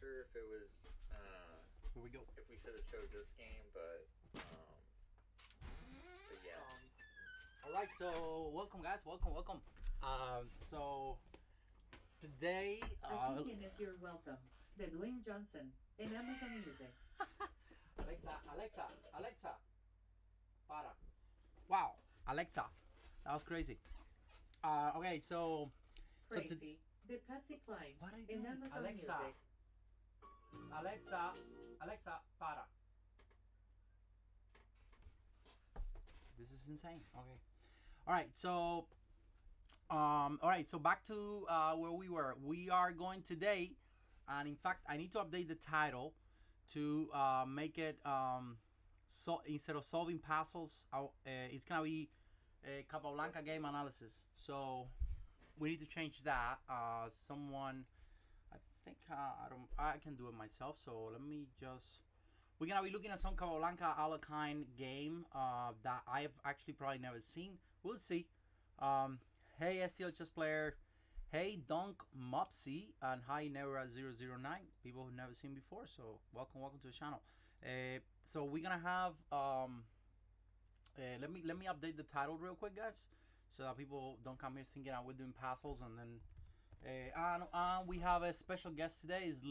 sure if it was Here we go. if we should have chose this game, but yeah. All right, so welcome, guys. Welcome. So today, Again is your welcome. The Dwayne Johnson in Amazon Music. Alexa, para. Wow, Alexa, that was crazy. Okay, so Crazy. The Patsy Cline What are you in doing? Amazon Alexa. Music. Alexa, para. This is insane. Okay. All right, so back to where we were. We are going today, and in fact, I need to update the title to make it so instead of solving puzzles, it's gonna be a Capablanca game analysis. So we need to change that. Someone, I think I can do it myself. So let me just. We're gonna be looking at some Capablanca Alekhine game that I've actually probably never seen. We'll see. Hey STL Chess Player, hey Dunk Mopsy, and hi Neura009, people who've never seen before. So welcome to the channel. So we're gonna have let me update the title real quick, guys, so that people don't come here thinking we're doing puzzles. And then and we have a special guest today, is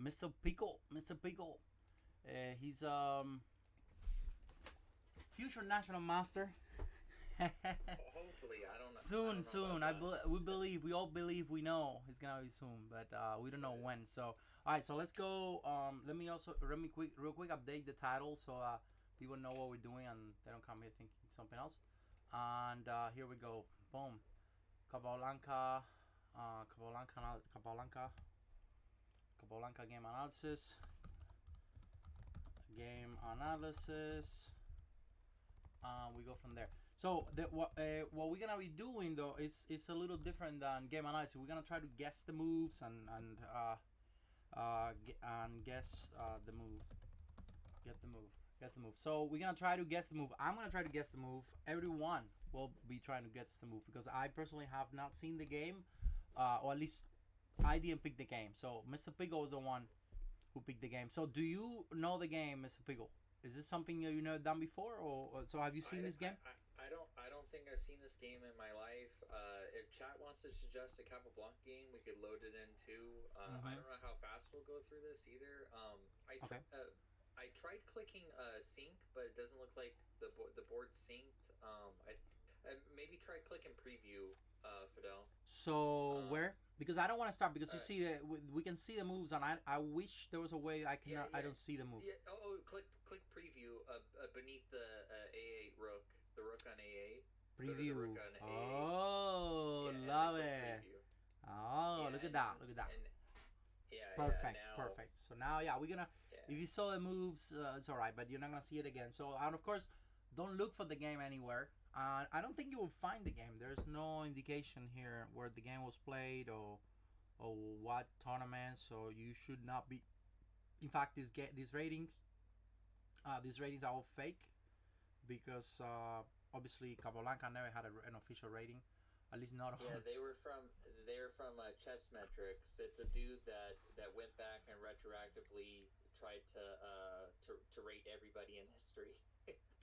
Mr. Pickle. Mr. Pickle. He's future national master. Hopefully, I don't know. Soon. We all believe we know it's gonna be soon, but we don't know when. So, all right. So let's go. Let me real quick update the title so people know what we're doing and they don't come here thinking something else. And here we go. Boom. Capablanca game analysis. We go from there. So what we're gonna be doing though is a little different than game analysis. We're gonna try to guess the moves and guess the move. Guess the move. So we're gonna try to guess the move. I'm gonna try to guess the move. Everyone will be trying to guess the move because I personally have not seen the game, or at least I didn't pick the game. So Mr. Pickle was the one who picked the game. So do you know the game, Mr. Pickle? Is this something you've never done before, or so have you seen this game? I don't think I've seen this game in my life. If chat wants to suggest a Capablanca game, we could load it in too. I don't know how fast we'll go through this either. I tried clicking sync, but it doesn't look like the board's synced. I maybe try clicking preview, Fidel. So where? Because I don't want to start because you see that we can see the moves, and I wish there was a way I cannot. I don't see the move. Yeah. Click preview beneath the A8 rook, the rook on A8. Preview. Rook on A8. Oh, love it. Oh, look at that. Perfect. So now, we're gonna. If you saw the moves, it's alright, but you're not gonna see it again. So, and of course, don't look for the game anywhere. I don't think you will find the game. There's no indication here where the game was played or what tournament. So you should not be. In fact, these ratings are all fake because obviously Capablanca never had an official rating. At least not. Yeah, they were from Chess Metrics. It's a dude that went back and retroactively tried to rate everybody in history.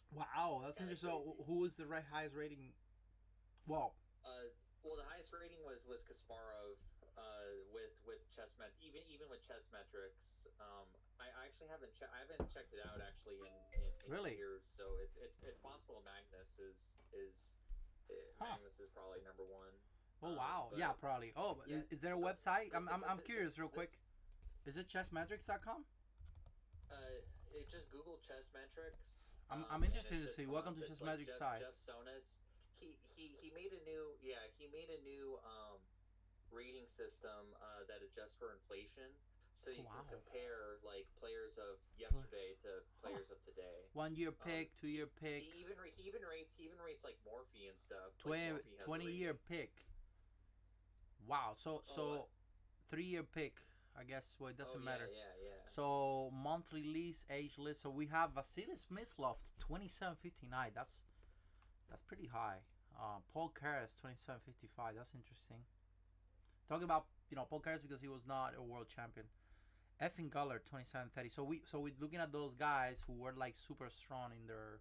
Wow, that's interesting. So who is the highest rating? Well, the highest rating was Kasparov with Chessmet. Even with Chess Metrics, I actually haven't checked it out actually in really? years. So it's possible Magnus is Magnus is probably number one. Oh wow, yeah, probably. Oh, yeah. Is there a website? I'm curious, real quick. Is it chessmetrics.com? Just Google Chess Metrics. I'm interested to see. Welcome to Chess Metrics site. Jeff Sonis. He made a new rating system that adjusts for inflation, so you can compare like players of yesterday to players of today. 1 year pick, 2 year pick. He even rates like Morphe and stuff. 20 year pick. Wow. So 3 year pick. I guess it doesn't matter. Yeah. So monthly list, age list. So we have Vasilis Mislov's 2759. That's pretty high. Paul Keres 2755. That's interesting. Talking about Paul Keres because he was not a world champion. Effing Galler 2730. So we're looking at those guys who were like super strong in their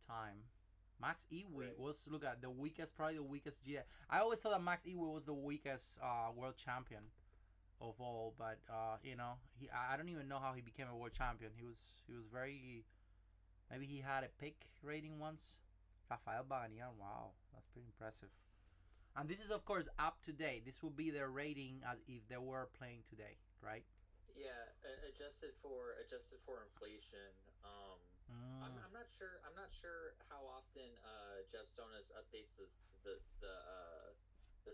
time. Max Iwi Right. was look at the weakest, probably the weakest G. I always thought that Max Iwi was the weakest world champion of all, but I don't even know how he became a world champion. He was very, maybe he had a pick rating once. Rafael Baganian, wow, that's pretty impressive. And this is of course up to date. This will be their rating as if they were playing today, right? Yeah, adjusted for inflation. I'm not sure. I'm not sure how often Jeff Sonas updates the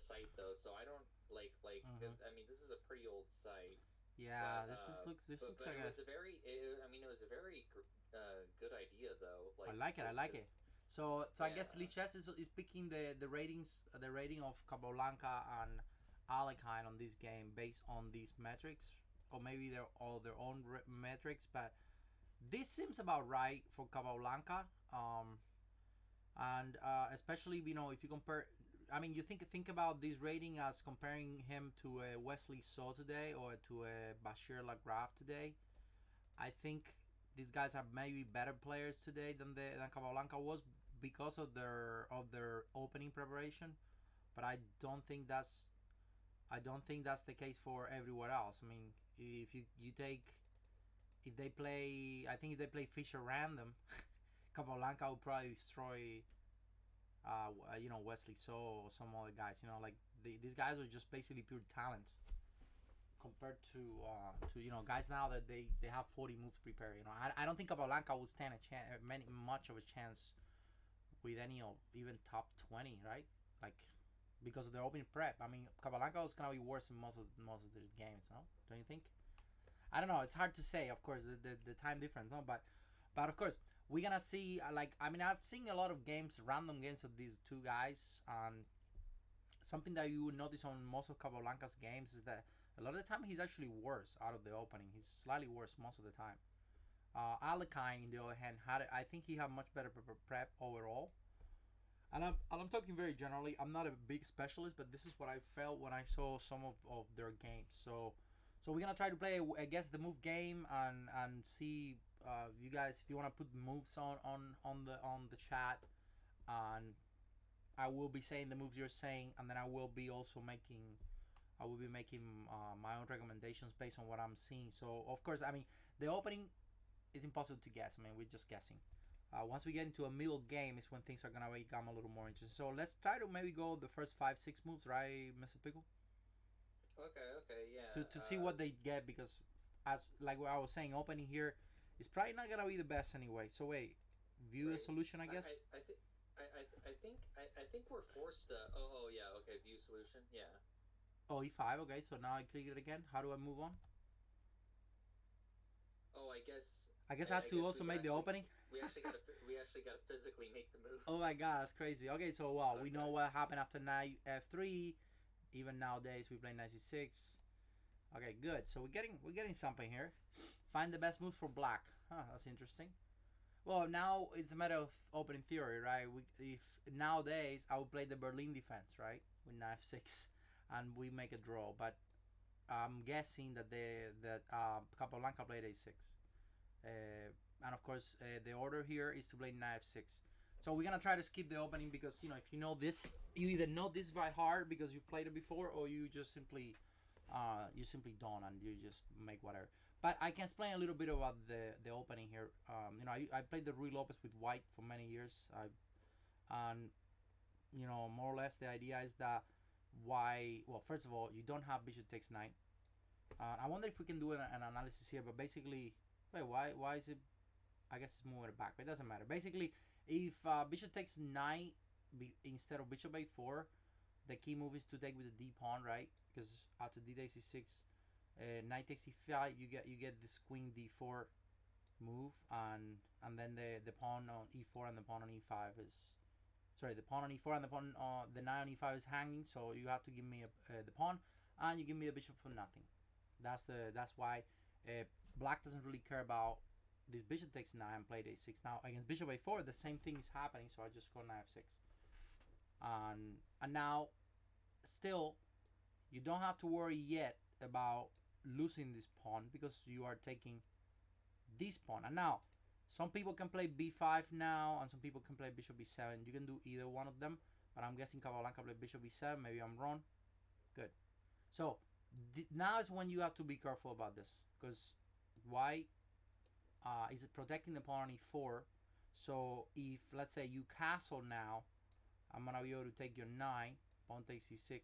site though. So I don't Mm-hmm. I mean, this is a pretty old site, Yeah, but this looks but like it a. was a I mean, it was a very good idea though. I Like like it. I like because it. So I guess yeah. Lichess is picking the rating of Capablanca and Alekhine on this game based on these metrics, or maybe they're all their own metrics. But this seems about right for Capablanca. And especially if you compare, I mean, you think about this rating as comparing him to a Wesley So today or to a Bashir Lagrave today. I think these guys are maybe better players today than Capablanca was because of their opening preparation. But I don't think that's the case for everywhere else. I mean, if you take if they play, I think if they play Fisher random, Capablanca will probably destroy Wesley So or some other guys. Like these guys are just basically pure talents compared to guys now that they have 40 moves prepared. I don't think Capablanca will stand much of a chance with any of even top 20, right? Like because of their opening prep. I mean, Capablanca is gonna be worse in most of their games. No, don't you think? I don't know. It's hard to say, of course, the time difference. No, but of course we're gonna see. Like I mean, I've seen a lot of games, random games of these two guys, and something that you would notice on most of Capablanca's games is that a lot of the time he's actually worse out of the opening. He's slightly worse most of the time. Alekhine, in the other hand, I think he had much better prep overall. And I'm talking very generally. I'm not a big specialist, but this is what I felt when I saw some of their games. So we're gonna try to play, I guess, the move game and see you guys if you wanna put moves on the chat, and I will be saying the moves you're saying, and then I will be making my own recommendations based on what I'm seeing. So of course, I mean, the opening is impossible to guess. I mean, we're just guessing. Once we get into a middle game is when things are gonna become a little more interesting. So let's try to maybe go the first 5, 6 moves, right, Mr. Pickle? Okay, yeah. To see what they get, because as like what I was saying, opening here is probably not gonna be the best anyway. So wait, view a Right. solution, I guess. I think we're forced to. Oh yeah. Okay. View solution. Yeah. Oh, E5. Okay, so now I click it again. How do I move on? Oh, I guess I have I to guess also make the opening. we actually gotta physically make the move. Oh my god, that's crazy. Okay, so wow, we know Okay. what happened after knight f3. Even nowadays we play knight c6. Okay, good. So we're getting something here. Find the best moves for black. Huh, that's interesting. Well, now it's a matter of opening theory, right? If nowadays I would play the Berlin defense, right, with knight f6, and we make a draw. But I'm guessing that Capablanca played a6. And of course, the order here is to play knight f6. So we're gonna try to skip the opening because if you know this, you either know this by heart because you played it before, or you simply don't and you just make whatever. But I can explain a little bit about the opening here. I played the Rui Lopez with white for many years. And more or less the idea is that why. Well, first of all, you don't have bishop takes knight. I wonder if we can do an analysis here, but basically, wait, why is it? I guess it's moving it back, but it doesn't matter. Basically, if bishop takes knight instead of bishop a4, the key move is to take with the d pawn, right? Because after d takes e6, knight takes e5, you get this queen d4 move, and then the pawn on e4 and the pawn on e5 is, sorry, the pawn on e4 and the knight on e5 is hanging. So you have to give me the pawn, and you give me the bishop for nothing. That's why black doesn't really care about this bishop takes knight and played a6. Now against bishop a4, the same thing is happening, so I just go knight f6, and now still you don't have to worry yet about losing this pawn because you are taking this pawn. And now, some people can play b5 now, and some people can play bishop b7. You can do either one of them, but I'm guessing Capablanca played bishop b7. Maybe I'm wrong. Good. So now is when you have to be careful about this, because white is protecting the pawn on e4. So if, let's say, you castle now, I'm gonna be able to take your 9, pawn takes e6,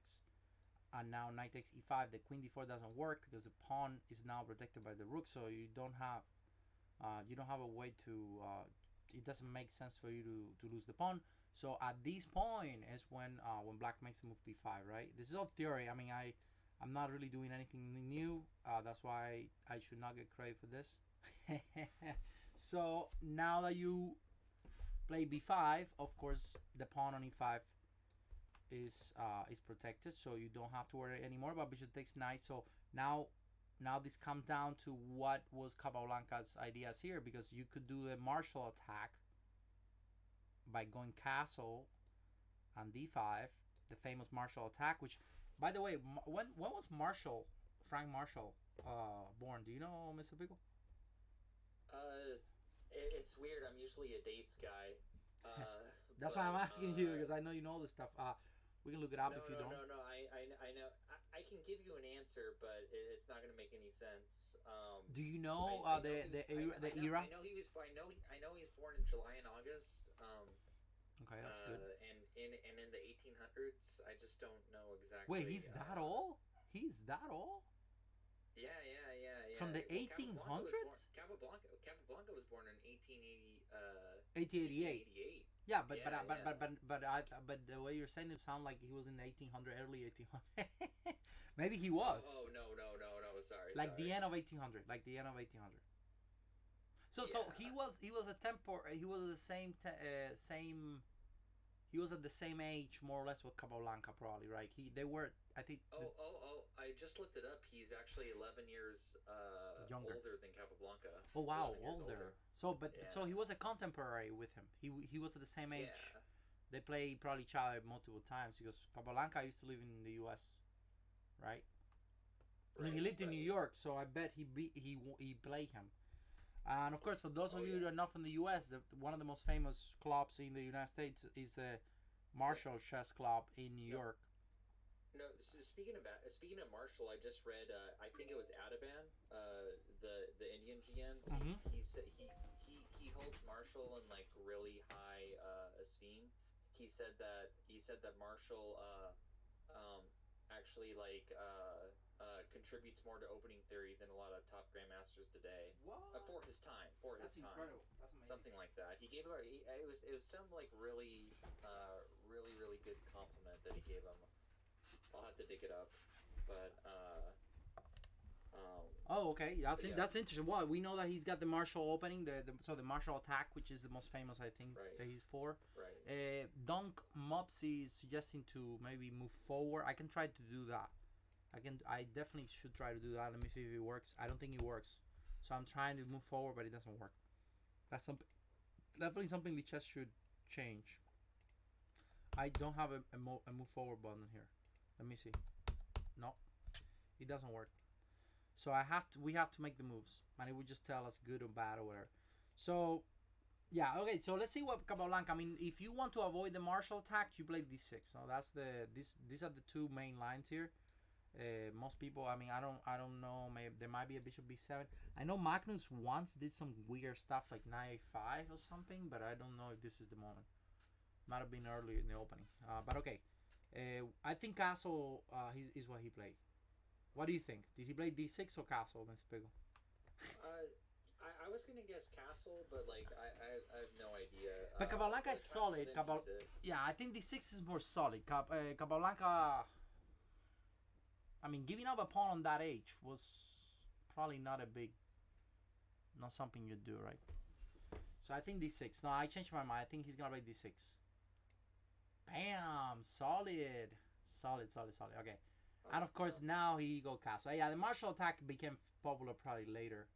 and now knight takes e5. The queen d4 doesn't work because the pawn is now protected by the rook, so you don't have a way to. It doesn't make sense for you to lose the pawn. So at this point is when black makes the move b5, right? This is all theory. I mean, I'm not really doing anything new. That's why I should not get credit for this. So now that you play b5, of course the pawn on e5 is protected, so you don't have to worry anymore about bishop takes knight. So now this comes down to what was Capablanca's ideas here, because you could do the martial attack by going castle and d5, the famous martial attack, which, by the way, when was Frank Marshall born? Do you know, Mr. Pickle? It's weird. I'm usually a dates guy. That's why I'm asking you, because I know you know this stuff. We can look it up if you don't. No. I know. I can give you an answer, but it's not going to make any sense. Do you know the era? I know he was born in July and August. Okay, that's good. And in the 1800s, I just don't know exactly. Wait, he's that old? He's that old? Yeah. From the 1800s? Capablanca was born in 1888. Yeah, but the way you're saying it sounds like he was in the 1800, early 1800. Maybe he was. Oh no, sorry. Like the end of 1800, So he was the same he was at the same age more or less with Capablanca, probably, right? They were, I think. I just looked it up. He's actually 11 years older than Capablanca. Oh wow, older. So he was a contemporary with him. He was at the same age. Yeah. They played probably each other multiple times, because Capablanca used to live in the U.S., right? I mean, he lived in New York, so I bet he played him. And of course, for those of you who are not from the U.S., one of the most famous clubs in the United States is the Marshall Chess Club in New York. No, so speaking of Marshall, I just read. I think it was Adaban, the Indian GM. Mm-hmm. He said he holds Marshall in like really high esteem. He said that Marshall actually contributes more to opening theory than a lot of top grandmasters today. For his time. That's incredible. That's amazing. Something like that. He gave it was some like really good compliment that he gave him. I'll have to dig it up, but oh, okay. That's interesting. Well, we know that he's got the martial opening, the martial attack, which is the most famous, I think, that he's for. Right. Dunk Mopsy is suggesting to maybe move forward. I can try to do that. I definitely should try to do that. Let me see if it works. I don't think it works. So I'm trying to move forward, but it doesn't work. That's definitely something the chess should change. I don't have a move forward button here. Let me see. No, it doesn't work. So we have to make the moves, and it would just tell us good or bad or whatever. So, yeah, okay. So let's see what Capablanca. I mean, if you want to avoid the martial attack, you play d6. So that's these are the two main lines here. Most people, I mean, I don't know. Maybe there might be a bishop b7. I know Magnus once did some weird stuff like knight a5 or something, but I don't know if this is the moment. Might have been earlier in the opening. But okay. I think castle is what he played. What do you think? Did he play d6 or castle, Mr. Pickle? I was gonna guess castle, but like I have no idea. But Capablanca is solid. Yeah, I think d6 is more solid. Capablanca. I mean, giving up a pawn on that age was probably not something you'd do, right? So I think d6. No, I changed my mind. I think he's gonna play d6. Bam! Solid. Okay. And of course now he go castle. Yeah, the martial attack became popular probably later.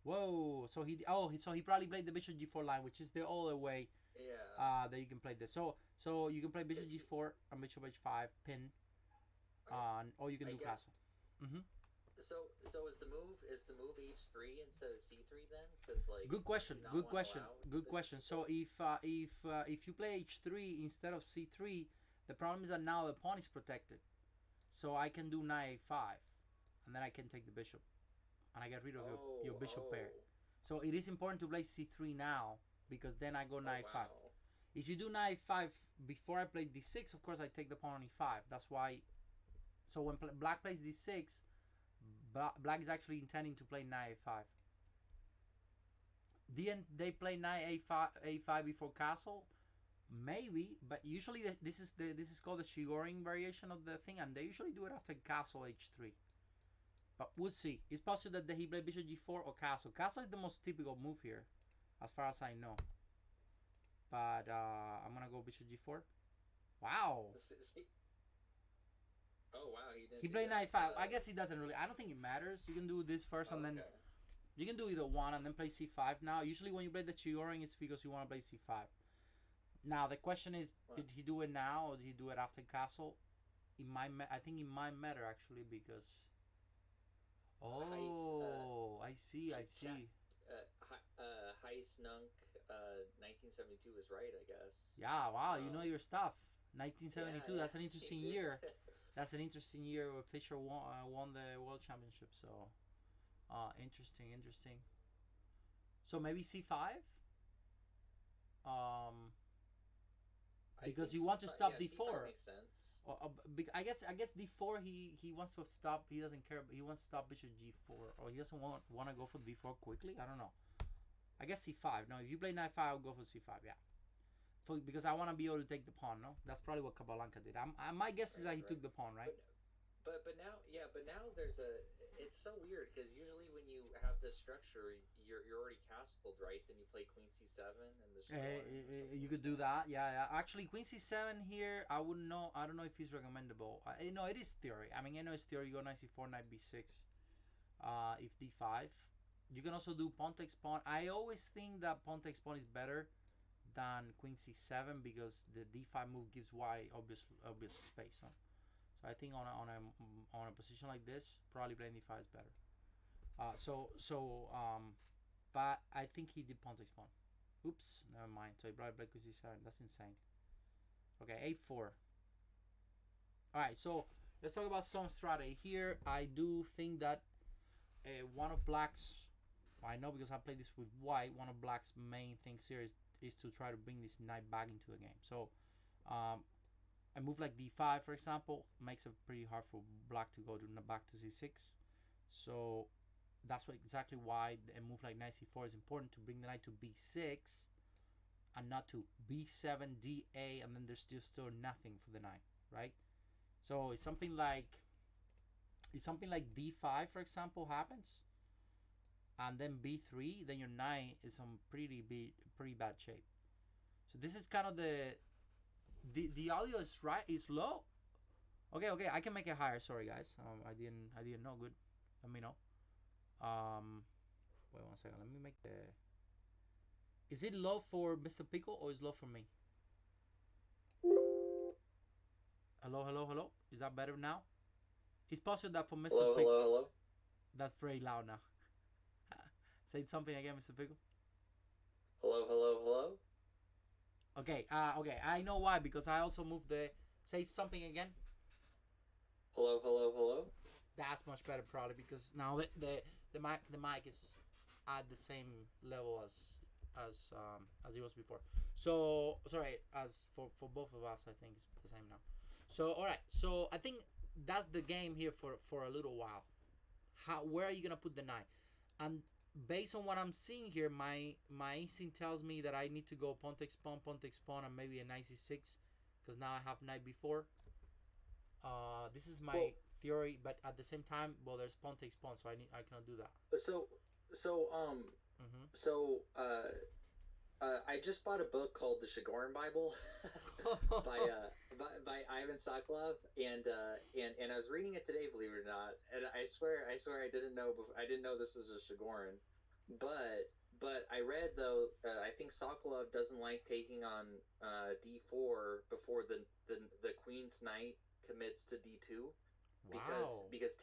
Whoa! So he probably played the bishop g4 line, which is the other way. Yeah. That you can play this. So you can play bishop g4 and bishop h5 pin. Or you can do castle. Mm-hmm. So is the move H3 instead of C3 then? Because like Good question. do you not Good want to question. allow Good bishop question. So D4? if you play h3 instead of c3, the problem is that now the pawn is protected. So I can do knight a5, and then I can take the bishop, and I get rid of your Oh, bishop pair. oh, So it is important to play c3 now, because then I go oh knight a5. wow. If you do knight a5 before I play d6, of course I take the pawn on e5. That's why. So when black plays d6, black is actually intending to play knight a5. Didn't they play knight a5 before castle? Maybe, but usually this is called the Chigorin variation of the thing, and they usually do it after castle h3. But we'll see. It's possible that he played bishop g4 or castle. Castle is the most typical move here, as far as I know. But I'm gonna go bishop g4. Wow. Oh wow, he didn't He do played that. knight 5. I guess it doesn't really. I don't think it matters. You can do this first, and then Okay. you can do either one and then play c5. Now, usually when you play the Chigorin, it's because you want to play c5. Now the question is, Wow. did he do it now or did he do it after castle? I think it might matter actually, because Heist, I see, I see. Heist Nunk, 1972 is right, I guess. Yeah, wow, you know your stuff. 1972. Yeah, That's an interesting he year. did. That's an interesting year where Fischer won the world championship. So, interesting, interesting. So maybe c5. Um, I because think you want to C5, stop yeah, C5 d4. makes sense. I guess d4 he wants to stop. He doesn't care. He wants to stop bishop g4, or he doesn't want to go for d4 quickly. I don't know. I guess c5. No, if you play knight 5, I'll go for c5. Yeah, because I want to be able to take the pawn. No, that's probably what Capablanca did. My guess is that he took the pawn, right? But now there's a. It's so weird because usually when you have this structure, you're already castled, right? Then you play Queen C7 and this. You could do that. Yeah, yeah. Actually, Queen C7 here, I wouldn't know. I don't know if it's recommendable. No, it is theory. I mean, I know it's theory. You go knight C4, knight B6. If D5, you can also do pawn takes pawn. I always think that pawn takes pawn is better than Queen C7 because the D5 move gives white obvious space. Huh? So I think on a position like this, probably playing D5 is better. But I think he did pawn takes pawn. Oops, never mind. So he probably played Queen C7. That's insane. Okay, A4. All right, so let's talk about some strategy here. I do think that one of black's, I know because I played this with white. One of black's main things here is to try to bring this knight back into the game. So a move like d5, for example, makes it pretty hard for black to go back to c6. So that's exactly why a move like knight c4 is important, to bring the knight to b6 and not to b7, da, and then there's still nothing for the knight, right? So it's something like d5, for example, happens, and then b3, then your knight is on pretty bad shape. So this is kind of the audio is low. Okay, I can make it higher. Sorry guys, I didn't know. Good, let me know. Wait 1 second. Let me make the. Is it low for Mr. Pickle or is low for me? Hello. Is that better now? It's possible that for Mr. Pickle. Hello. That's very loud now. Say something again, Mr. Pickle. Hello. Okay. Okay. I know why, because I also moved the. Say something again. Hello. That's much better, probably, because now the mic is at the same level as it was before. So sorry, as for both of us, I think it's the same now. So all right. So I think that's the game here for a little while. Where are you gonna put the knight? And based on what I'm seeing here, my instinct tells me that I need to go pawn takes pawn, and maybe a knight c6, because now I have knight b4. This is my theory, but at the same time, well, there's pawn takes pawn, so I cannot do that. I just bought a book called The Shigorin Bible by Ivan Sokolov, and I was reading it today, believe it or not, and I swear I didn't know this was a Shigorin, but I read though I think Sokolov doesn't like taking on d4 before the queen's knight commits to d2. Wow. Because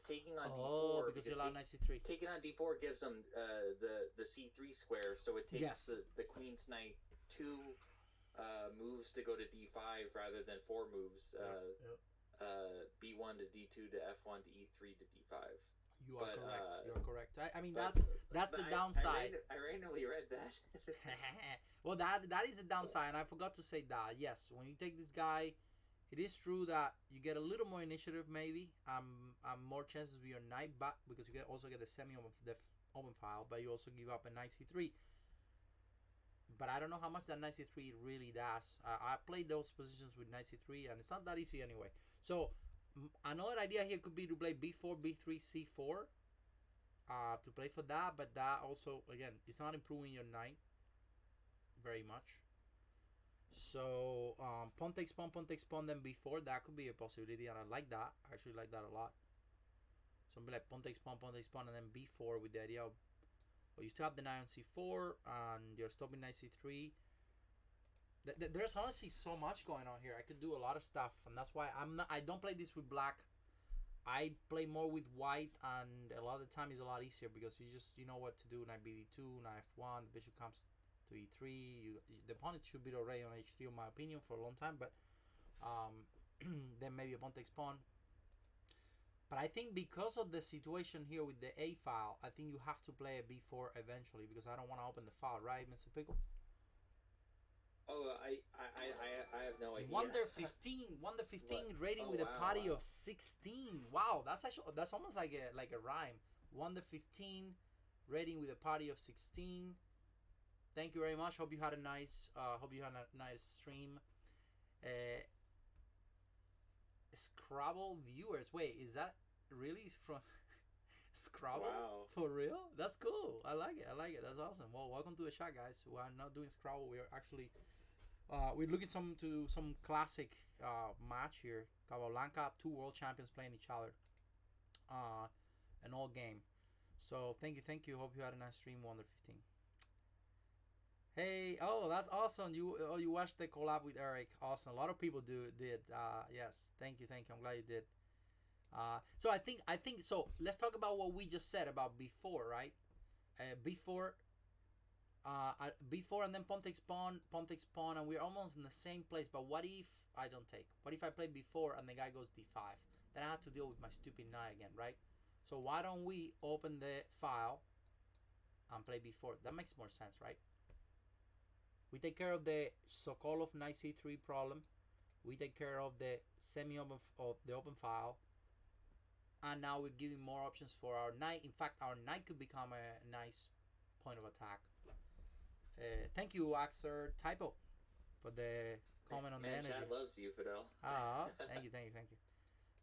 taking on Oh, d4 because you allow knight c3. taking on d4 gives them the c3 square, so it takes Yes. the queen's knight 2 moves to go to d5 rather than 4 moves. B1 to d2 to f1 to e3 to d5. You are correct. You are correct. I mean, that's the downside. I randomly read that. Well, that is the downside, and I forgot to say that. Yes, when you take this guy, it is true that you get a little more initiative, maybe, more chances with your knight back, because you also get the open file, but you also give up a knight c3. But I don't know how much that knight c3 really does. I played those positions with knight c3, and it's not that easy anyway. So another idea here could be to play b4, b3, c4, to play for that. But that also, again, it's not improving your knight very much. So pawn takes pawn, then b4. That could be a possibility, and I like that. I actually like that a lot. Something like pawn takes pawn, and then b4 with the idea of, well, you still have the knight on c4, and you're stopping knight c3. There's honestly so much going on here. I could do a lot of stuff, and that's why I don't play this with black. I play more with white, and a lot of the time is a lot easier because you know what to do. Knight bd2, knight f1, the bishop comes to e3. The opponent should be already on h3, in my opinion, for a long time. But then maybe a pawn takes pawn. But I think because of the situation here with the a file, I think you have to play a b4 eventually, because I don't want to open the file, right, Mr. Pickle? Oh, I have no idea. Wonder 15 rating with a party of 16. Wow, that's almost like a rhyme. Wonder 15 rating with a party of 16. Thank you very much. Hope you had a nice stream. Scrabble viewers. Wait, is that really from Scrabble? Wow. For real? That's cool. I like it. That's awesome. Well, welcome to the chat, guys. We are not doing Scrabble. We are actually we're looking to some classic match here. Capablanca, 2 world champions playing each other. An all game. So thank you. Hope you had a nice stream, Wonder 15. Hey, oh, that's awesome. You watched the collab with Eric. Awesome. A lot of people did. Yes. Thank you. I'm glad you did. So I think so. Let's talk about what we just said about b4, right? b4, and then pawn takes pawn, and we're almost in the same place. But what if I don't take? What if I play b4 and the guy goes d5? Then I have to deal with my stupid knight again, right? So why don't we open the file and play b4? That makes more sense, right? We take care of the Sokolov knight c3 problem. We take care of the semi-open of the open file. And now we're giving more options for our knight. In fact, our knight could become a nice point of attack. Thank you, Axer Typo, for the comment on the energy. Chad loves you, Fidel. Thank you.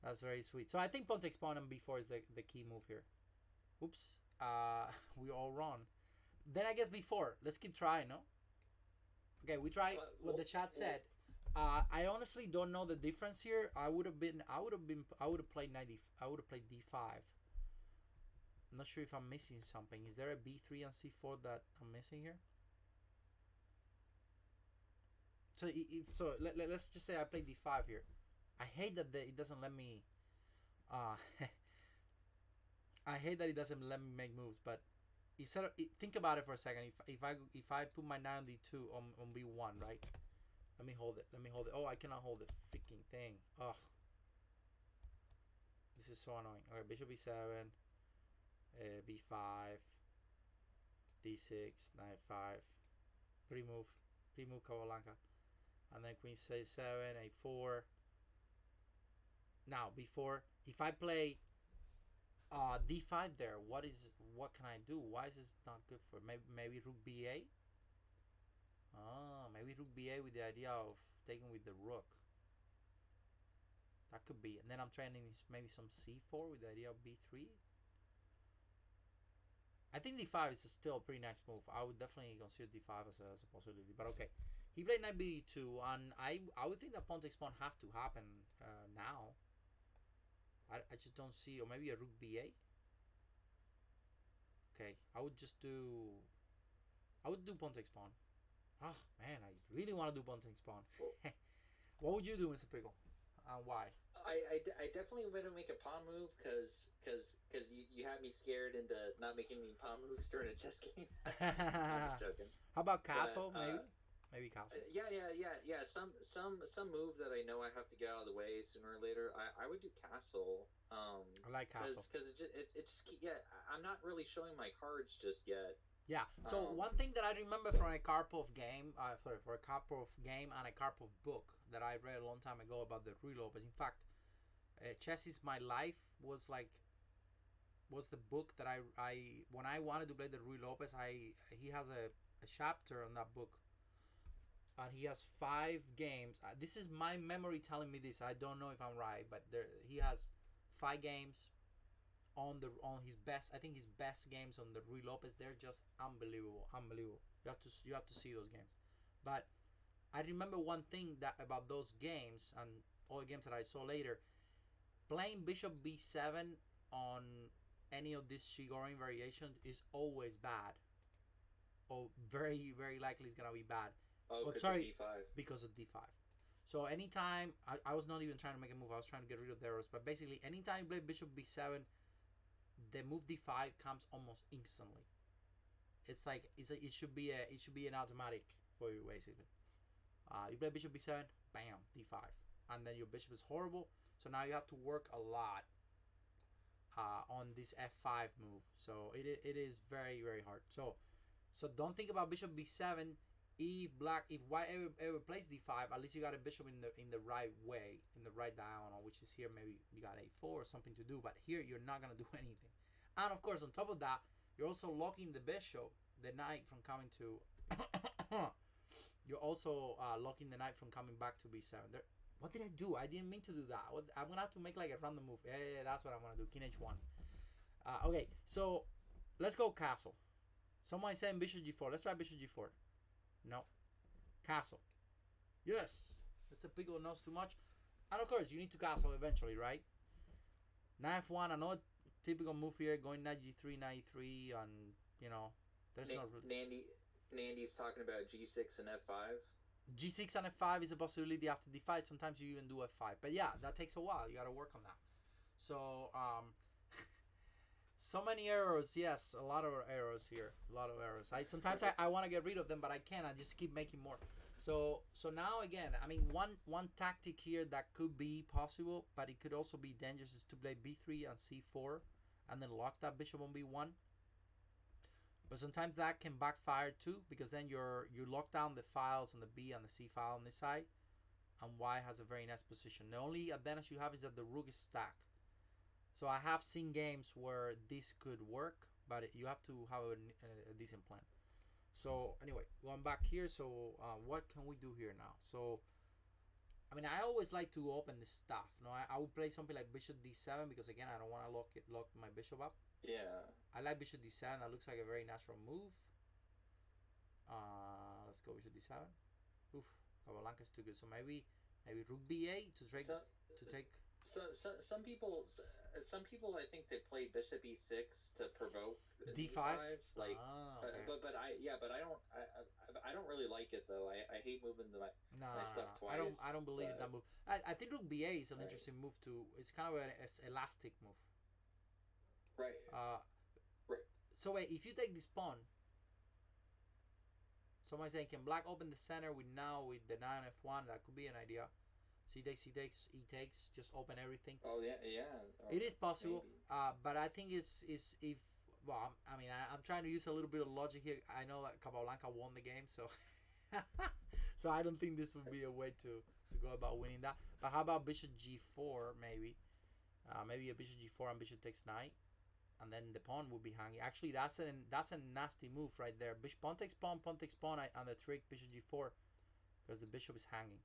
That's very sweet. So I think pawn takes pawn and b4 is the key move here. Oops. We're all wrong. Then I guess b4. Let's keep trying, no? Okay, we try what the chat said. I honestly don't know the difference here. I would have played d5. I'm not sure if I'm missing something. Is there a b3 and c4 that I'm missing here? So let's just say I play d5 here. I hate that it doesn't let me. I hate that it doesn't let me make moves. But instead of, think about it for a second. If I put my knight on d2 on b1, right? Let me hold it. Oh, I cannot hold the freaking thing. Ugh. This is so annoying. Okay, bishop e7, b5, d6, knight 5. Pre-move Capablanca. And then queen c7, a4. Now, b4. If I play d5 there, what can I do? Why is this not good for? Maybe rook ba? Maybe rook ba with the idea of taking with the rook. That could be. And then I'm trying maybe some c4 with the idea of b3. I think d5 is still a pretty nice move. I would definitely consider d5 as a possibility. But okay. He played knight b2, and I would think that pawn takes pawn have to happen now. I just don't see. Or maybe a rook ba? Okay. I would do pawn takes pawn. Oh man, I really want to do pawn takes pawn. What would you do, Mr. Pickle? and why? I definitely wouldn't make a pawn move because you had me scared into not making any pawn moves during a chess game. I'm just joking. How about But castle? Maybe castle. yeah. Some move that I know I have to get out of the way sooner or later. I would do castle. I like castle. Because it just yeah. I'm not really showing my cards just yet. Yeah. So one thing that I remember from a Karpov game, for a Karpov game and a Karpov book that I read a long time ago about the Rui Lopez. In fact, Chess is My Life was the book that I when I wanted to play the Rui Lopez, he has a chapter on that book, and he has 5 games. This is my memory telling me this. I don't know if I'm right, but he has 5 games on his best. I think his best games on the Rui Lopez. They're just unbelievable. You have to see those games. But I remember one thing that about those games and all the games that I saw later. Playing Bishop B7 on any of these Shigorin variations is always bad. Or very, very likely it's gonna be bad. Oh, because of D5. Because of D5. So anytime I was not even trying to make a move, I was trying to get rid of the arrows. But basically, anytime you play Bishop B7, the move D5 comes almost instantly. It's like it should be an automatic for you basically. You play Bishop B7, bam, D5, and then your bishop is horrible. So now you have to work a lot on this F5 move. So it is very, very hard. So don't think about Bishop B7. If white ever plays D5, at least you got a bishop in the right way, in the right diagonal, which is here. Maybe you got A4 or something to do, but here you're not gonna do anything. And of course, on top of that, you're also locking the bishop, the knight from coming to. You're also locking the knight from coming back to B7. What did I do? I didn't mean to do that. I'm going to have to make like a random move. Yeah, that's what I'm going to do. King H1. Okay, so let's go castle. Someone is saying Bishop G4. Let's try Bishop G4. No. Castle. Yes. Mr. Piccolo knows too much. And of course, you need to castle eventually, right? Knight F1, another typical move here. Going Knight G3, Knight E3, and, there's no... Nandy's talking about G6 and F5. G6 and F5 is a possibility after D5. Sometimes you even do F5. But yeah, that takes a while. You got to work on that. So, so many errors. Yes, a lot of errors here. A lot of errors. Sometimes I want to get rid of them, but I can't. I just keep making more. So now again, I mean, one tactic here that could be possible, but it could also be dangerous, is to play B3 and C4 and then lock that bishop on B1. But sometimes that can backfire too, because then you lock down the files on the B and the C file on this side, and Y has a very nice position. The only advantage you have is that the rook is stacked. So I have seen games where this could work, but you have to have a decent plan. So anyway, going back here. So what can we do here now? So I mean, I always like to open the stuff. No, I would play something like Bishop D7 because again, I don't want to lock my bishop up. Yeah. I like Bishop D7. That looks like a very natural move. Let's go Bishop D7. Oof, Capablanca is too good. So maybe Rook B8 to take. Some people I think they play Bishop E6 to provoke D5. Like, okay. but I don't really like it though. I hate moving my stuff twice. I don't believe in that move. I think Rook B8 is an interesting move too. It's kind of an elastic move. Right. Right. So wait, if you take this pawn, someone's saying, can black open the center with the 9F1? That could be an idea. C takes, E takes, just open everything. Oh yeah. It is possible, but I think it's if well, I mean, I'm trying to use a little bit of logic here. I know that Capablanca won the game, so so I don't think this would be a way to go about winning that. But how about Bishop G4 maybe? Maybe a Bishop G4 and Bishop takes knight. And then the pawn will be hanging. Actually, that's a nasty move right there. Pawn takes pawn, and the trick Bishop G4, because the bishop is hanging.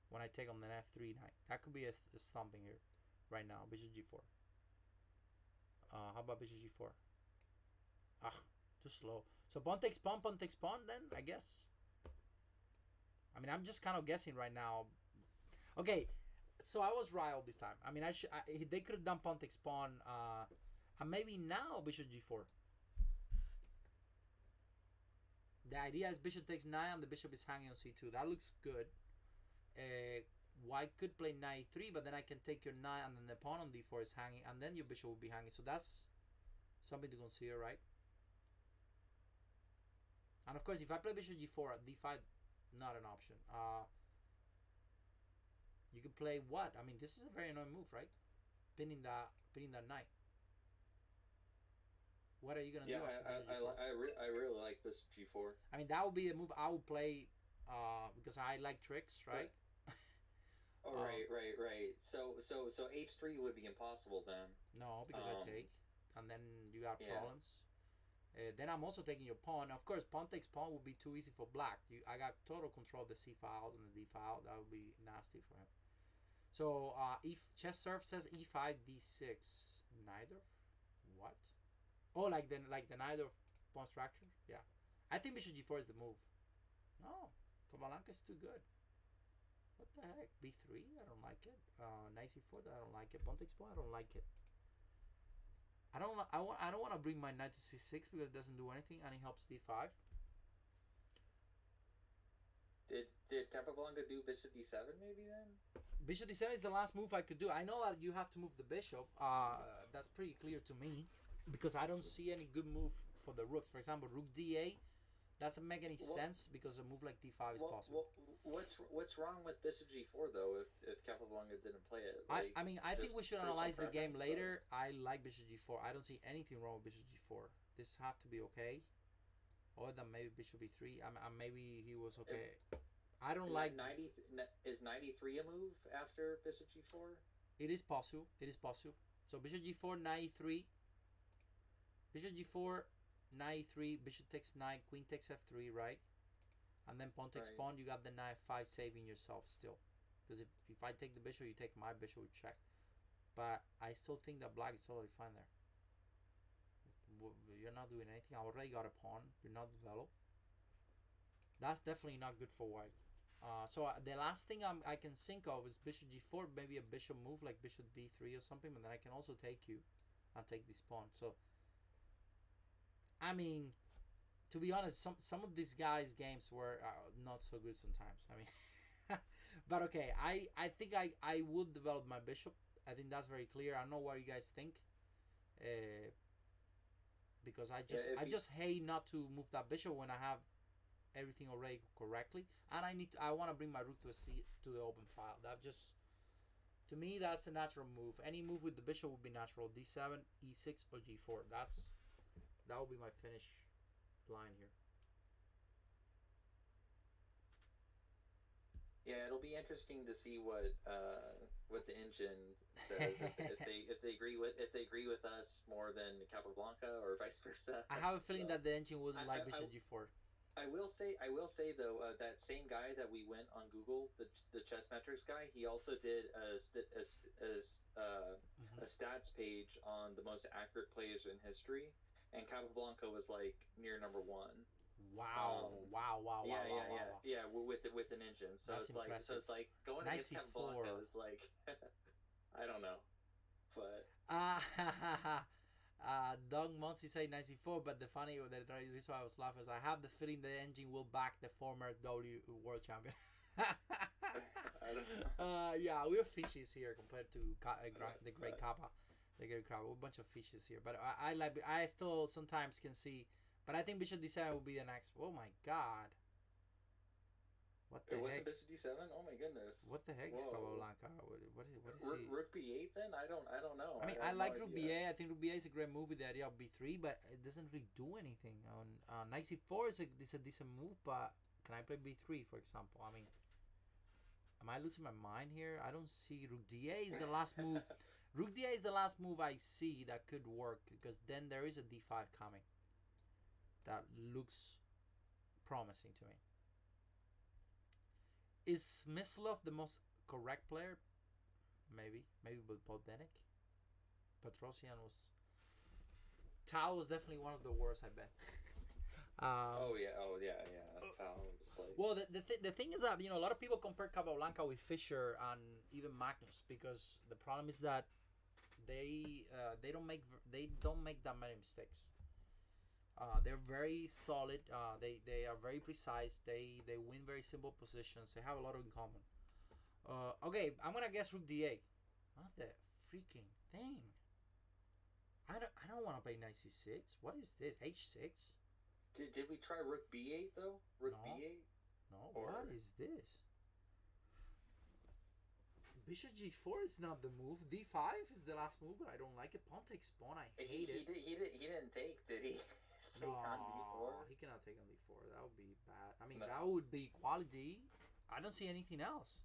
When I take on the F3 knight, that could be a stomping here, right now. Bishop G4. How about Bishop G4? Too slow. So pawn takes pawn, then I guess. I mean, I'm just kind of guessing right now. Okay, so I was right all this time. I mean, they could have done pawn takes pawn. And maybe now Bishop G4. The idea is Bishop takes 9 and the bishop is hanging on C2. That looks good. white could play knight 3, but then I can take your knight, and then the pawn on d4 is hanging, and then your bishop will be hanging. So that's something to consider, right? And of course, if I play bishop g4 at d5, not an option. You could play what? I mean, this is a very annoying move, right? Pinning that knight. What are you gonna do after bishop g4? I really like bishop g4. I mean, that would be the move I would play because I like tricks, right? Oh, right. So h3 would be impossible then. No, because I take, and then you got problems. Then I'm also taking your pawn. Of course, pawn takes pawn would be too easy for black. I got total control of the c files and the d file. That would be nasty for him. So if chess surf says e5 d6, neither. What? Oh, like the neither pawn structure. Yeah, I think bishop g4 is the move. No, Capablanca is too good. What the heck? b3? I don't like it. Knight c4? I don't like it. Pawn takes pawn? I don't like it. I don't want to bring my knight to c6 because it doesn't do anything and it helps d5. Did Capablanca do bishop d7 maybe then? Bishop d7 is the last move I could do. I know that you have to move the bishop. That's pretty clear to me because I don't see any good move for the rooks. For example, rook d8 doesn't make any sense because a move like d5 is possible. What's wrong with bishop g4 though if Capablanca didn't play it? Like, I think we should analyze the game later. I like bishop g4. I don't see anything wrong with bishop g4. This have to be okay. Or than maybe bishop e3. Maybe he was okay. I don't like... Is knight e3 a move after bishop g4? It is possible. So bishop g4, knight e3. Bishop g4, knight e3. Bishop takes knight. Queen takes f3, right? And then pawn takes pawn. You got the knight 5 saving yourself still. Because if I take the bishop, you take my bishop, we check. But I still think that black is totally fine there. You're not doing anything. I already got a pawn. You're not developed. That's definitely not good for white. So the last thing I can think of is bishop g4, maybe a bishop move like bishop d3 or something, but then I can also take you and take this pawn. So, I mean, to be honest, some of these guys' games were not so good sometimes. I mean, but okay, I think I would develop my bishop. I think that's very clear. I don't know what you guys think. Because I just hate not to move that bishop when I have everything already correctly, and I want to bring my rook to the open file. That just, to me, that's a natural move. Any move with the bishop would be natural. d7, e6, or g4. That will be my finish line here. Yeah, it'll be interesting to see what the engine says if they agree with us more than Capablanca or vice versa. I have a feeling that the engine wouldn't like bishop g4. I will say though, that same guy that we went on Google, the chess metrics guy, he also did a stats page on the most accurate players in history, and Capablanca was like near number 1. Wow! Wow! Yeah. With an engine, so that's it's impressive. Like going against Capablanca is like, I don't know, but. Doug Monsi say 94, but the reason why I was laughing is I have the feeling the engine will back the former W world champion. I don't know. Yeah, we're fishes here compared to the great Kappa. The great Kappa. We're a bunch of fishes here, but I still sometimes can see. But I think bishop d7 will be the next. Oh my god! What the heck? Was it bishop d7? Oh my goodness! What the heck is Capablanca? What is he? Rook b8 then? I don't know. I mean, I like rook b8. I think rook b8 is a great move with the idea of b3, but it doesn't really do anything. On knight c4 is a decent move, but can I play b3 for example? I mean, am I losing my mind here? I don't see rook d8 is the last move. Rook d8 is the last move I see that could work because then there is a d5 coming. That looks promising to me. Is Mislov the most correct player? Maybe with Podenic. Petrosian was. Tal was definitely one of the worst, I bet. Oh yeah. Tal was like. Well, the thing is that a lot of people compare Capablanca with Fischer and even Magnus because the problem is that they don't make that many mistakes. They're very solid. They are very precise. They win very simple positions. They have a lot in common. Okay, I'm gonna guess rook d8. What the freaking thing? I don't want to play knight c6. What is this? h6? Did we try rook b8 though? Rook No. b8? No. Or... What is this? Bishop g4 is not the move. d5 is the last move, but I don't like it. Pawn takes pawn. I hate it. He didn't take, did he? Take no, on d4? he cannot take on d4. That would be bad. I mean, No. that would be equality. I don't see anything else.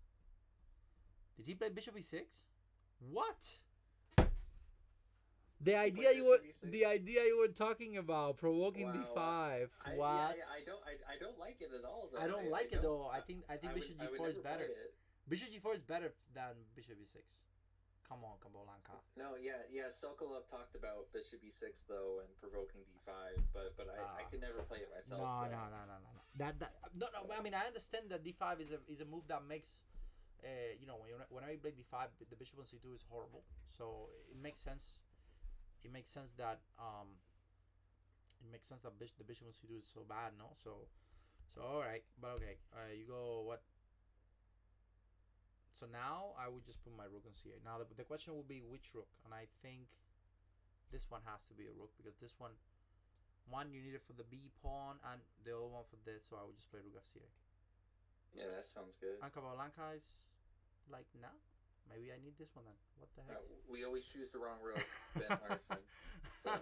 Did he play bishop e6? What? The idea you were talking about, provoking d5. What? I don't like it at all though. I don't like it though. I think bishop g4 is better. Bishop g4 is better than bishop e6. Come on, Capablanca. No, yeah. Sokolov talked about bishop e6 though and provoking d5, but I could never play it myself. No. No. I mean, I understand that d5 is a move that makes, whenever you play d5, the bishop on c2 is horrible. So it makes sense. It makes sense that the bishop on c2 is so bad, no? So all right, but okay. You go what? So now I would just put my rook on c8. Now the question will be which rook, and I think this one has to be a rook because this one you need it for the b pawn and the other one for this. So I would just play rook f8. Yeah, that sounds good. And Capablanca is like, nah, maybe I need this one then. What the heck? We always choose the wrong rook, Ben Larson. So.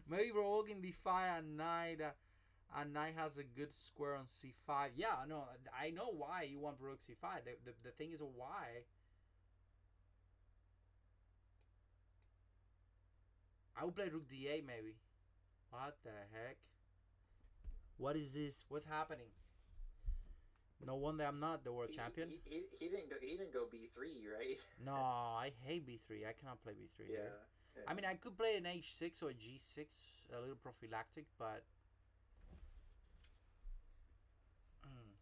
Maybe provoking d5 and knight. And knight has a good square on c5. Yeah, no, I know why you want rook c5. The thing is why. I would play rook d8 maybe. What the heck? What is this? What's happening? No wonder I'm not the world champion. He didn't go b3, right? No, I hate b3. I cannot play b3. Yeah. I mean, I could play an h6 or a g6, a little prophylactic, but.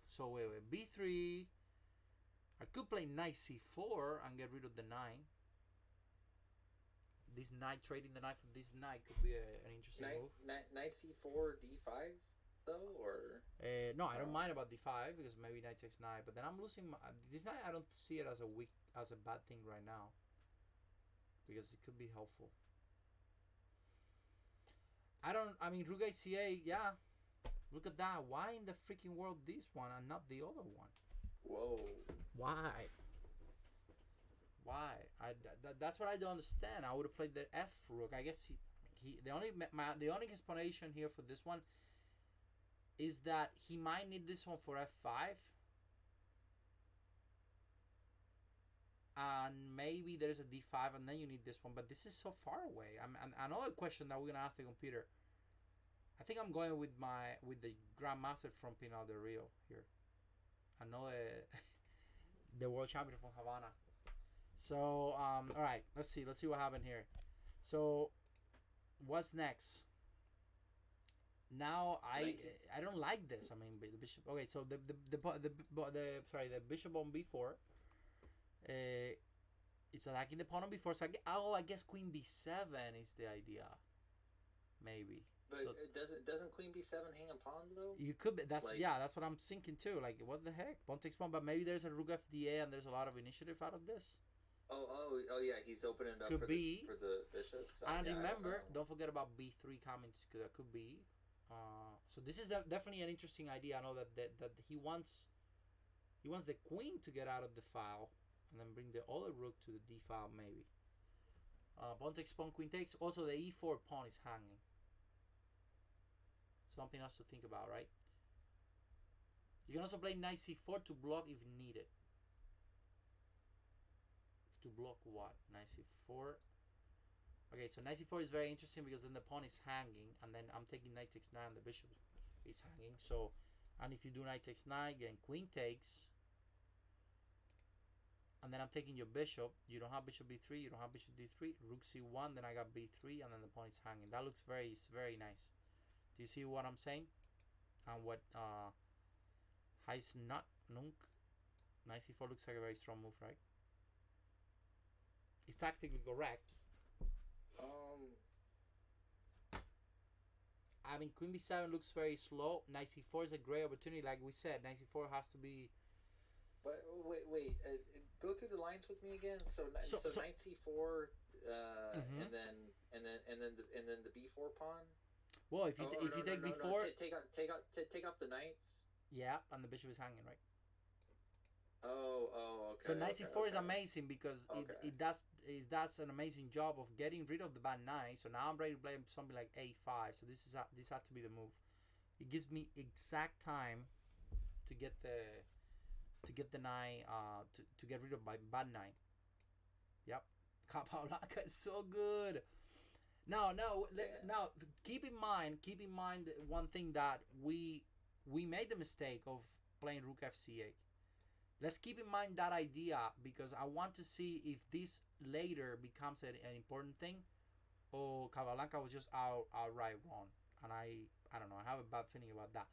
So wait, b3. I could play knight c4 and get rid of the knight. This knight, trading the knight for this knight could be an interesting move. Knight c4 d5 though, or no, I don't mind about d5 because maybe knight takes knight, but then I'm losing this knight. I don't see it as a bad thing right now because it could be helpful. I mean, rook h8, yeah. Look at that. Why in the freaking world this one and not the other one? Whoa. Why? That's what I don't understand. I would have played the F rook. I guess the only explanation here for this one is that he might need this one for f5. And maybe there's a d5 and then you need this one, but this is so far away. And another question that we're gonna ask the computer. I think I'm going with the Grandmaster from Pinal del Rio here. I know the world champion from Havana. So all right, let's see what happened here. So what's next? Now I don't like this. I mean, the bishop. Okay, so the bishop on b4. It's attacking the pawn on b4. So I guess queen b7 is the idea. Maybe. But so, doesn't queen b7 hang a pawn though? You could be. That's what I'm thinking too. Like what the heck? Pawn takes pawn, but maybe there's a rook fda and there's a lot of initiative out of this. Oh yeah, he's opening it up for the bishops. And remember, don't forget about b3 coming. That could be. So this is definitely an interesting idea. I know that he wants the queen to get out of the file and then bring the other rook to the d file maybe. Pawn takes pawn, queen takes. Also the e4 pawn is hanging. Something else to think about, right? You can also play knight c4 to block if needed. To block what? Knight c4. Okay, so knight c4 is very interesting because then the pawn is hanging, and then I'm taking knight takes knight, and the bishop is hanging. So, and if you do knight takes knight, then queen takes, and then I'm taking your bishop. You don't have bishop b3. You don't have bishop d3. Rook c1. Then I got b3, and then the pawn is hanging. That looks very nice. Do you see what I'm saying? And what heißt not nunk? Knight c4 looks like a very strong move, right? It's tactically correct. I mean, queen b7 looks very slow. Knight c4 is a great opportunity, like we said. Knight c4 has to be But wait. Go through the lines with me again. So knight c4, Mm-hmm. and then the b4 pawn. Well, if you Oh, if you take no. before, Take off the knights. yeah, and the bishop is hanging, right? Oh, So okay, knight okay, c4 is okay, amazing because okay. it does an amazing job of getting rid of the bad knight. So now I'm ready to play something like a5. So this has to be the move. It gives me exact time to get the knight to get rid of my bad knight. Yep, Capablanca is so good. Yeah. Now keep in mind one thing that we made the mistake of playing rook fc8. Let's keep in mind that idea because I want to see if this later becomes an important thing or Capablanca was just outright wrong. And I don't know, I have a bad feeling about that.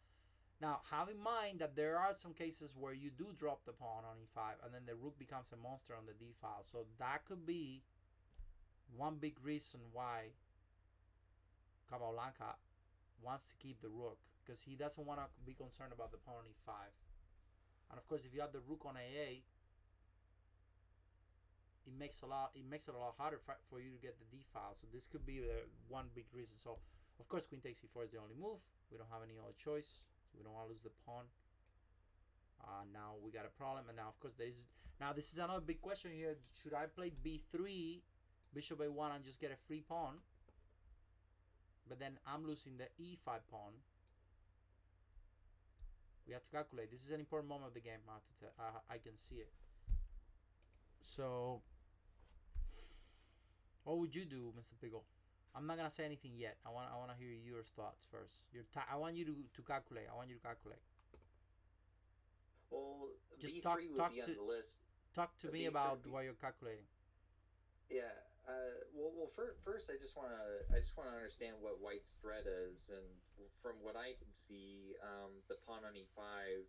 Now, have in mind that there are some cases where you do drop the pawn on e5 and then the rook becomes a monster on the d file. So that could be one big reason why Capablanca wants to keep the rook because he doesn't want to be concerned about the pawn on e5. And of course, if you have the rook on a8, it makes it a lot harder for you to get the d file. So this could be the one big reason. So of course, queen takes e4 is the only move. We don't have any other choice. So we don't want to lose the pawn. Now we got a problem, and now of course this is another big question here. Should I play b3, bishop a1, and just get a free pawn? But then I'm losing the e5 pawn. We have to calculate. This is an important moment of the game. I can see it. So, what would you do, Mr. Pickle? I'm not gonna say anything yet. I wanna hear your thoughts first. I want you to calculate. I want you to calculate. Well, Just b3 would be on the list. talk to me about what you're calculating. Yeah. First, I just wanna understand what White's threat is, and from what I can see, the pawn on e5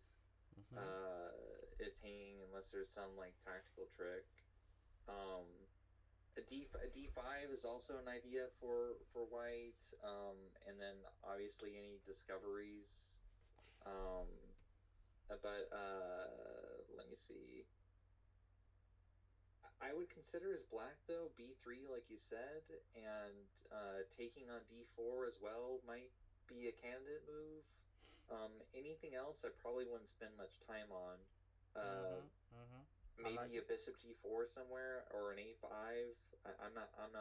Mm-hmm. is hanging unless there's some like tactical trick. Um, a d5 is also an idea for White, and then obviously any discoveries. Um, but let me see. I would consider as black though b3 like you said, and taking on d4 as well might be a candidate move. Anything else I probably wouldn't spend much time on. Uh, Mm-hmm. Mm-hmm. I like Maybe a it. bishop g4 somewhere or an a5. I'm not. I'm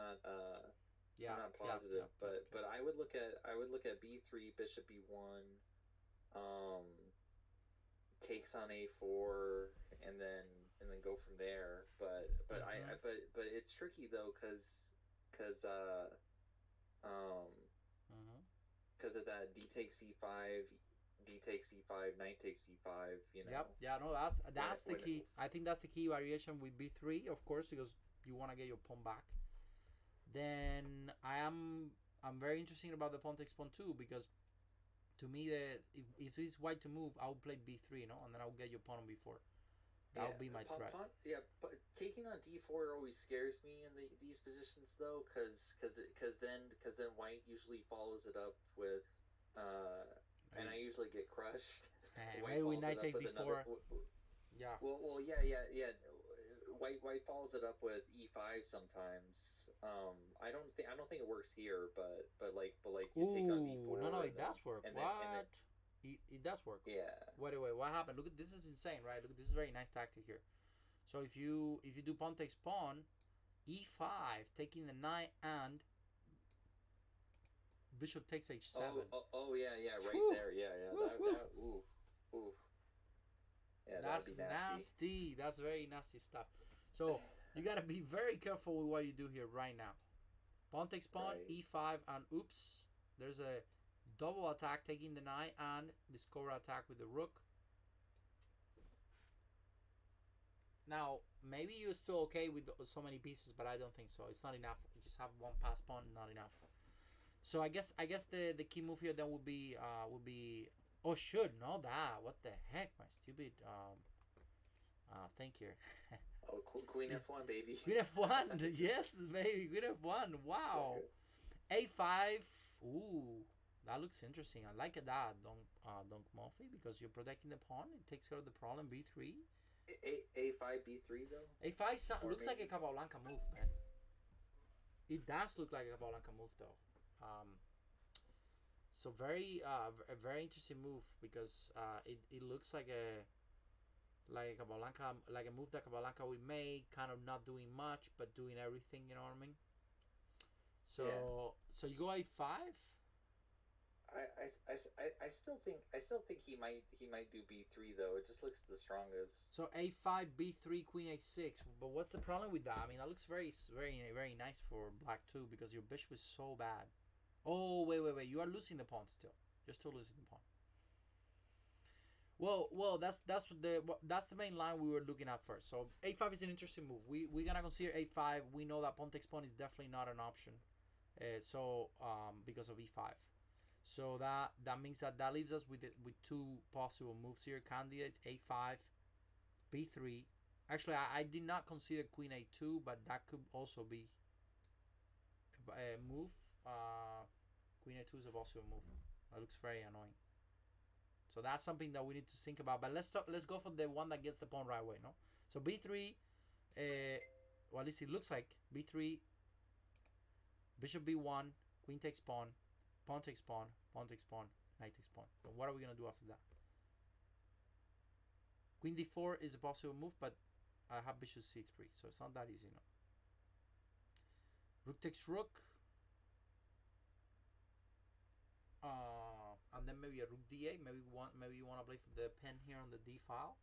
Yeah. not Yeah. positive, Yeah. Yeah. but I would look at b3, bishop b1, um, takes on a4, and then go from there. Mm-hmm. But it's tricky though, cause um Mm-hmm. cause of that d takes c5, d takes c5, knight takes c5. Yep. Yeah. No. That's the When key. I think that's the key variation with b3, of course, because you want to get your pawn back. Then I'm very interested about the pawn takes pawn two because to me if it's white to move, I'll play b3, and then I'll get your pawn on b4. That Yeah, would be my threat. but taking on d4 always scares me in these positions though, because then white usually follows it up with, uh, and I Maybe, usually get crushed. White maybe with follows it knight up takes with another. d4. Yeah. Yeah. White follows it up with e5 sometimes. I don't think it works here, but you take on Ooh, no, no, d4 it does work. and then What? It does work. yeah. Wait, what happened? Look, this is insane, right? Look, this is a very nice tactic here. So if you do pawn takes pawn, e5, taking the knight, and bishop takes h7. Oh, yeah, right Whew, there. Yeah. woof, woof. Ooh. Yeah, that would That's be nasty. nasty. That's very nasty stuff. So you gotta be very careful with what you do here right now. Pawn takes pawn, Right. e5, and oops, there's a double attack taking the knight and discover attack with the rook. Now, maybe you're still okay with so many pieces, but I don't think so. It's not enough. You just have one pass pawn, not enough. So I guess the key move here then would be oh should know that. What the heck, my stupid thing here. Oh, Queen Is F1, baby. Queen F1. Yes, baby. Queen F1. So Wow. good. A5. Ooh, that looks interesting. I like that, Don Murphy, because you're protecting the pawn. It takes care of the problem. B3. A5 B3 though, A5 or looks like a maybe. Capablanca move, man. It does look like a Capablanca move though. So a very interesting move because it looks like a Capablanca, like a move that Capablanca would make, kind of not doing much but doing everything. You know what I mean? Yeah. So you go A5. I still think he might do B3 though. It just looks the strongest. So A5, B3, Queen A6. But what's the problem with that? I mean, that looks very nice for Black too because your bishop is so bad. Oh wait! You are losing the pawn still. You're still losing the pawn. Well, that's the main line we were looking at first. So A5 is an interesting move. We're gonna consider A5. We know that pawn takes pawn is definitely not an option. Because of E5. So that means that leaves us with two possible moves here. Candidates A5, B3. Actually, I did not consider Queen A2, but that could also be a move. Queen A2 is also a move. That looks very annoying. So that's something that we need to think about. But let's go for the one that gets the pawn right away, no? So B3, well, at least it looks like B3, bishop B1, queen takes pawn, pawn takes pawn, pawn takes pawn, knight takes pawn. So what are we gonna do after that? Queen D4 is a possible move, but I have bishop C3, so it's not that easy, no. Rook takes rook. And then maybe a rook d8. Maybe you want to play for the pen here on the d file.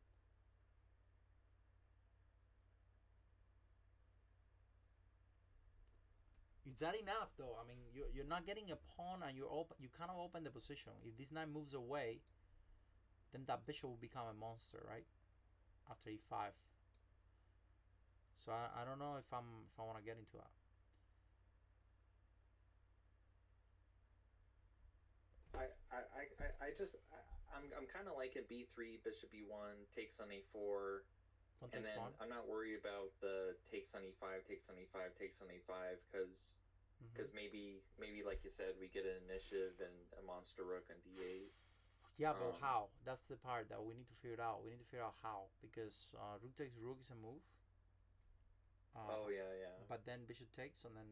Is that enough though? I mean, you're not getting a pawn, and you kind of open the position. If this knight moves away, then that bishop will become a monster, right? After e5. So I don't know if I want to get into that. I'm kind of liking B3, bishop B1, takes on A4, and then Pawn. I'm not worried about the takes on E5, takes on E5, takes on A5 because maybe like you said, we get an initiative and a monster rook on D8. Yeah, but how? That's the part that we need to figure out. We need to figure out how, because rook takes rook is a move. Oh yeah. But then bishop takes, and then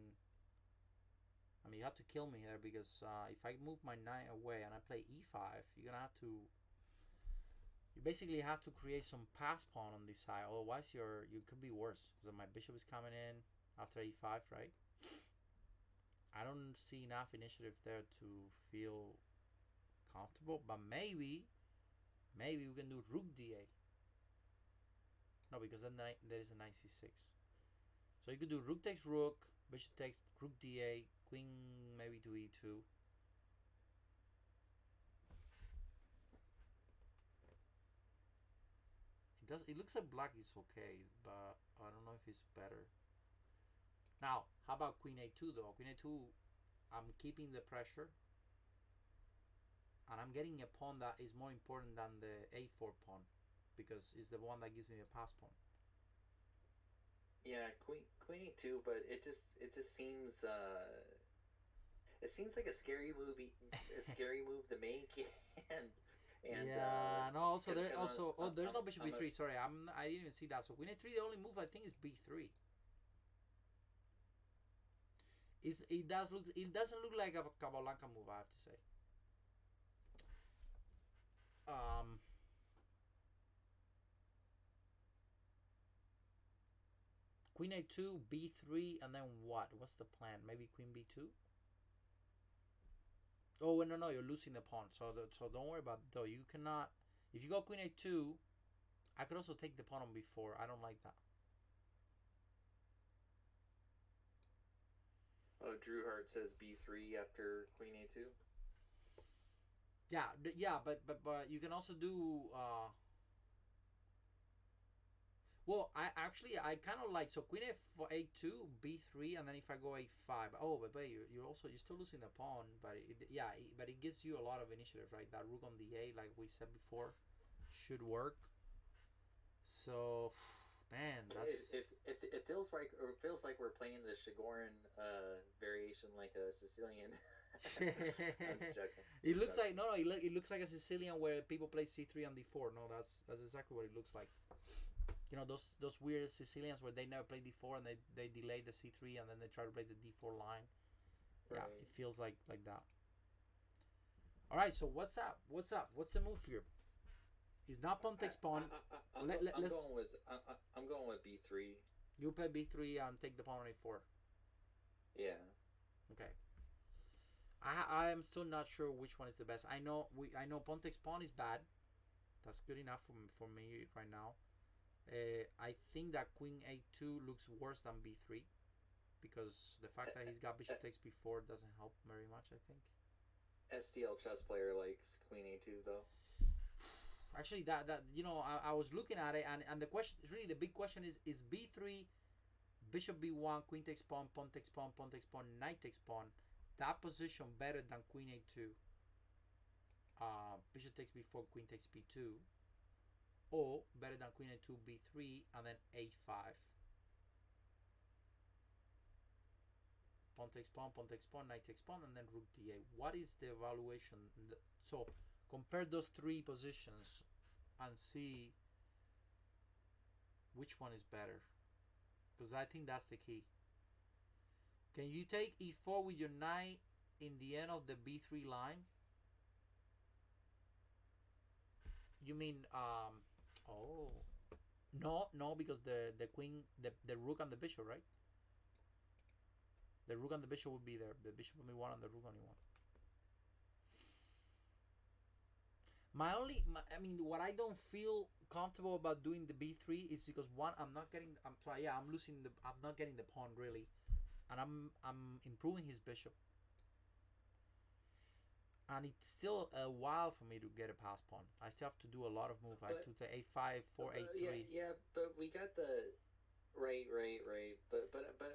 I mean, you have to kill me here because if I move my knight away and I play e5, you're gonna have to. You basically have to create some pass pawn on this side. Otherwise, you could be worse because my bishop is coming in after e5, right? I don't see enough initiative there to feel comfortable, but maybe we can do rook d8. No, because then there is a knight c6. So you could do rook takes rook, bishop takes rook d8, queen maybe to e2. It looks like black is okay, but I don't know if it's better. Now, how about queen a2 though? Queen a2, I'm keeping the pressure, and I'm getting a pawn that is more important than the a4 pawn because it's the one that gives me the pass pawn. Yeah, queen e2, but it just seems it seems like a scary move to make, and yeah, no. Also, there's no bishop I'm b3. Sorry, I didn't even see that. So queen a3, the only move I think is b3. It doesn't look like a Capablanca move, I have to say. Queen a2, b3, and then what? What's the plan? Maybe queen b2. Oh no, you're losing the pawn. So don't worry about it, though. You cannot. If you go queen a2, I could also take the pawn on b4. I don't like that. Oh, Drew Hart says b3 after queen a2. Yeah, but you can also do. Well, I kind of like, so queen a2, b3, and then if I go a5. Oh, but you're still losing the pawn, but but it gives you a lot of initiative, right? That rook on the a, like we said before, should work. So, man, that's it feels like we're playing the Shigorin variation like a Sicilian. I'm just joking. It looks like no, it looks like a Sicilian where people play c3 and d4. No, that's exactly what it looks like. You know those weird Sicilians where they never played D4 and they delay the C3 and then they try to play the D4 line. Right. Yeah, it feels like that. All right, so what's up? What's up? What's the move here? He's not pawn takes pawn. I'm going with B3. You play B3 and take the pawn on A4. Yeah. Okay. I am still not sure which one is the best. I know pawn takes pawn is bad. That's good enough for me right now. I think that Queen A2 looks worse than B3 because the fact that he's got bishop takes B4 doesn't help very much, I think. STL chess player likes Queen A2 though. Actually, that I was looking at it and the question, really the big question is B3, bishop B1, queen takes pawn, pawn takes pawn, pawn takes pawn, knight takes pawn. That position better than Queen A2. Bishop takes B4, Queen takes B2, or better than Queen A2, B3, and then A5. Pawn takes pawn, knight takes pawn, and then rook D8. What is the evaluation? So compare those three positions and see which one is better, because I think that's the key. Can you take E4 with your knight in the end of the B3 line? You mean oh no, because the queen, the rook and the bishop, right? The rook and the bishop would be there. The bishop on E1 and the rook on E1. I mean, what I don't feel comfortable about doing the B3 is because one, I'm not getting the pawn really, and I'm improving his bishop, and it's still a while for me to get a pass pawn. I still have to do a lot of moves. I have to take A5, 4, A3. Yeah, but we got the right. But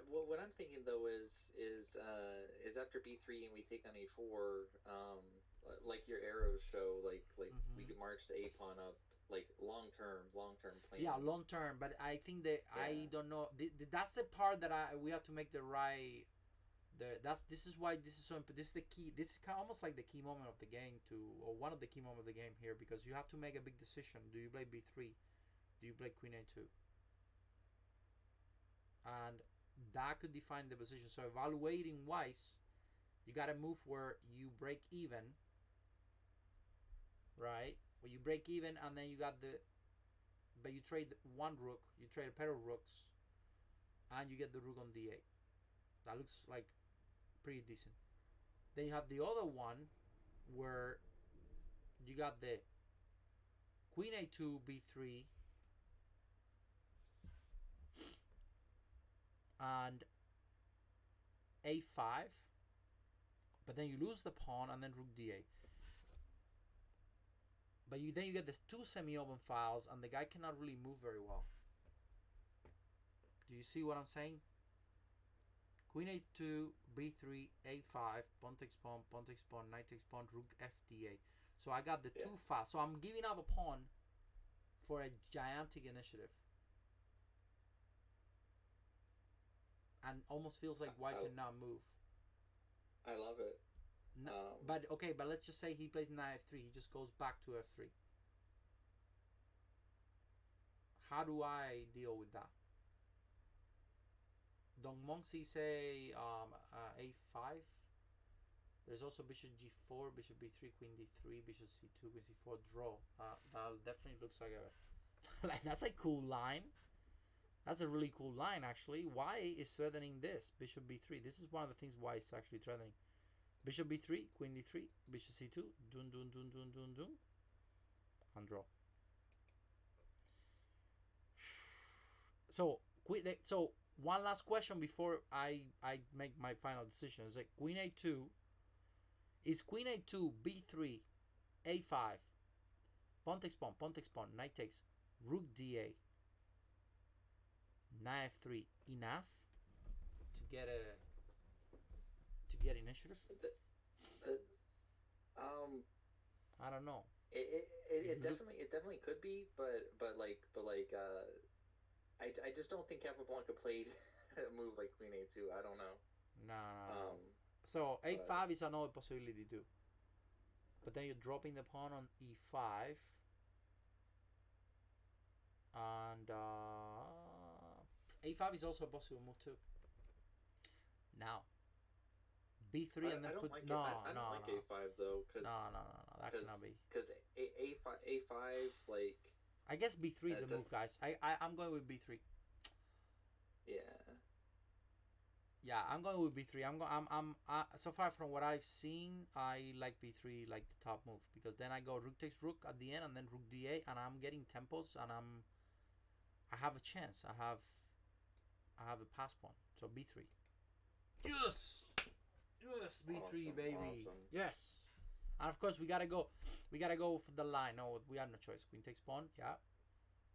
what I'm thinking though is after B3 and we take on A4, like your arrows show, like we could march the A pawn up, like long term plan. Yeah, long term. But I think that I don't know. That's the part that we have to make the right. This is why this is so important. This is the key. This is almost like the key moment of the game or one of the key moments of the game here, because you have to make a big decision. Do you play B3? Do you play Queen A2? And that could define the position. So evaluating wise, you got to move where you break even, right? Where you break even, and then you got but you trade one rook, you trade a pair of rooks, and you get the rook on D8. That looks like pretty decent. Then you have the other one where you got the Queen A2, B3, and A5, but then you lose the pawn and then rook D8. But then you get the two semi-open files, and the guy cannot really move very well. Do you see what I'm saying? Queen A2, B3, A5, pawn takes pawn, knight takes pawn, rook FD8. So I got the two files. So I'm giving up a pawn for a gigantic initiative. And almost feels like white cannot move. I love it. No, but let's just say he plays knight F3. He just goes back to F3. How do I deal with that? Don Monksy say A5. There's also bishop G4, bishop B3, queen D3, bishop C2, queen C4, draw. That definitely looks like a like that's a cool line. That's a really cool line actually. Why is threatening this? Bishop B3. This is one of the things why it's actually threatening. Bishop B3, queen D3, bishop C2, dun, and draw. So one last question before I make my final decision. Is like Queen A2. Is Queen A2, B3, A5, pawn takes pawn, knight takes, rook D8, knight F3 enough to get initiative? I don't know. It definitely could be, but I just don't think Capablanca played a move like Queen A2. I don't know. No. So A5 is another possibility too. But then you're dropping the pawn on E5, and A5 is also a possible move too. Now, B3 and then I don't put like no, I don't no, like no, A5 though, no. That cannot be. because A5 like I guess B3 is the the, move, guys. I'm going with B3. yeah. Yeah, I'm going with B3. I'm so far from what I've seen, I like B3 like the top move because then I go rook takes rook at the end and then rook D8 and I'm getting tempos and I have a chance. I have a pass pawn. So B3. Yes. Yes, B3 Awesome, baby. awesome. Yes. And of course we gotta go for the line. No, we have no choice. Queen takes pawn, yeah.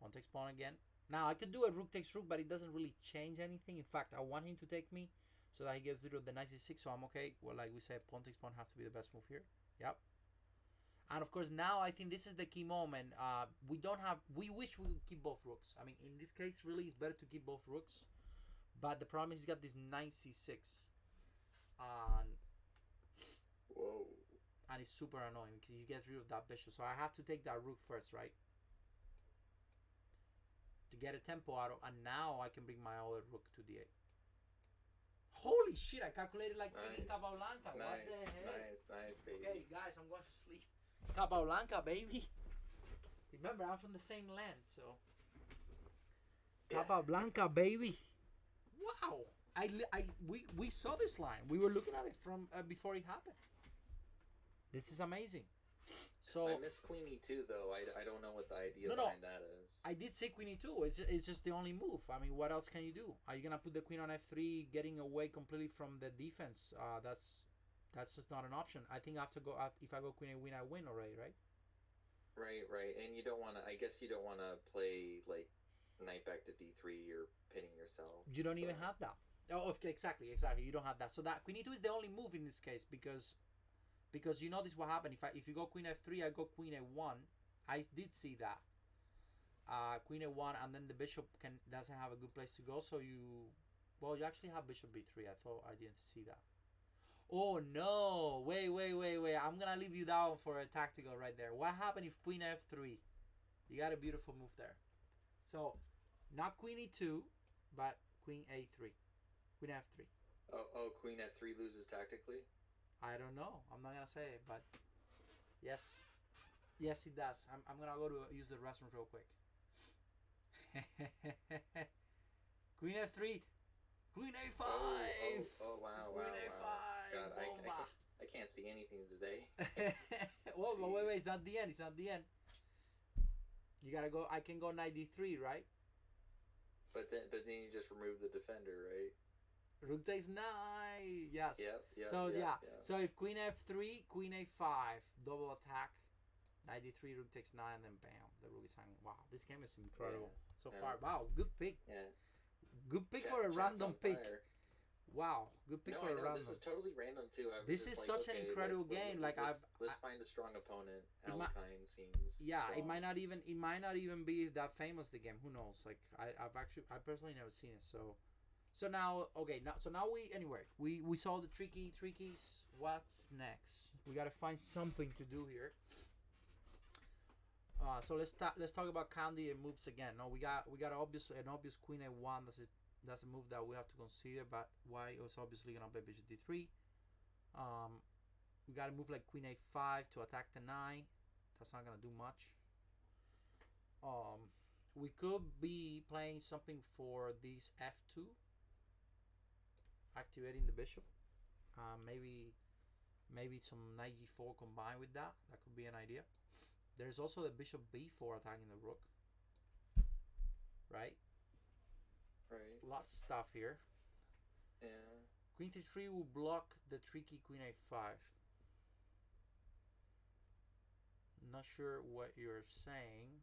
Pawn takes pawn again. Now I could do a rook takes rook, but it doesn't really change anything. In fact, I want him to take me so that he gets rid of the knight c6, so I'm okay. Well, like we said, pawn takes pawn have to be the best move here. Yep. And of course now I think this is the key moment. We wish we could keep both rooks. I mean, in this case, really it's better to keep both rooks. But the problem is he's got this knight c6. And Whoa. And it's super annoying because he gets rid of that bishop. So I have to take that rook first, right? To get a tempo out of, and now I can bring my other rook to d8. Holy shit, I calculated like freaking Capablanca. What the heck? Nice, baby. Okay, guys, I'm going to sleep. Capablanca, baby. Remember, I'm from the same land, so. Yeah. Capablanca, baby. Wow. We saw this line. We were looking at it from before it happened. This is amazing. So I miss Queen E2 though. I don't know what the idea behind that is. I did say Queen E2. It's just the only move. I mean, what else can you do? Are you gonna put the queen on F3, getting away completely from the defense? That's just not an option. I think I have to go out. If I go Queen A, I win already, right? Right. And you don't want to. I guess you don't want to play like knight back to D3. You're pinning yourself. You don't even have that. Oh, exactly. You don't have that. So that Queen E2 is the only move in this case because you know this will happen. If you go Queen F3, I go Queen A1. I did see that. Queen A1, and then the bishop doesn't have a good place to go. So you actually have Bishop B3. I thought I didn't see that. Oh no! Wait! I'm gonna leave you down for a tactical right there. What happened if Queen F3? You got a beautiful move there. So, not Queen E2, but Queen A3. Queen F3. Oh, Queen F3 loses tactically? I don't know. I'm not gonna say it, but yes, it does. I'm gonna go to use the restroom real quick. Queen F3, Queen A5. Oh wow, Queen A5. God, I can't see anything today. Whoa, but wait, it's not the end. You gotta go. I can go knight D3, right? But then you just remove the defender, right? Rook takes knight. Yes. Yep. So yeah. So if Queen F3, Queen A5, double attack, knight D3, rook takes knight, and then bam, the rook is hanging. Wow, this game is incredible so far. Wow, good pick. Yeah. Good pick for a random pick. Wow, good pick for a random. This is totally random too. This is such an incredible game. Let's find a strong opponent. Alekhine seems. Yeah, strong. it might not even be that famous. The game, who knows? Like I personally never seen it. So now, okay, now we saw the trickies. What's next? We gotta find something to do here. So let's talk about candy and moves again. No, we got an obvious Queen A1. That's a move that we have to consider. But White is obviously gonna play Bishop D3. We got a move like Queen A5 to attack the knight. That's not gonna do much. We could be playing something for this F2. Activating the bishop. Maybe some knight G4 combined with that. That could be an idea. There's also the bishop B4 attacking the rook. Right. Lots of stuff here. Yeah. Queen C3 will block the tricky Queen A5. Not sure what you're saying.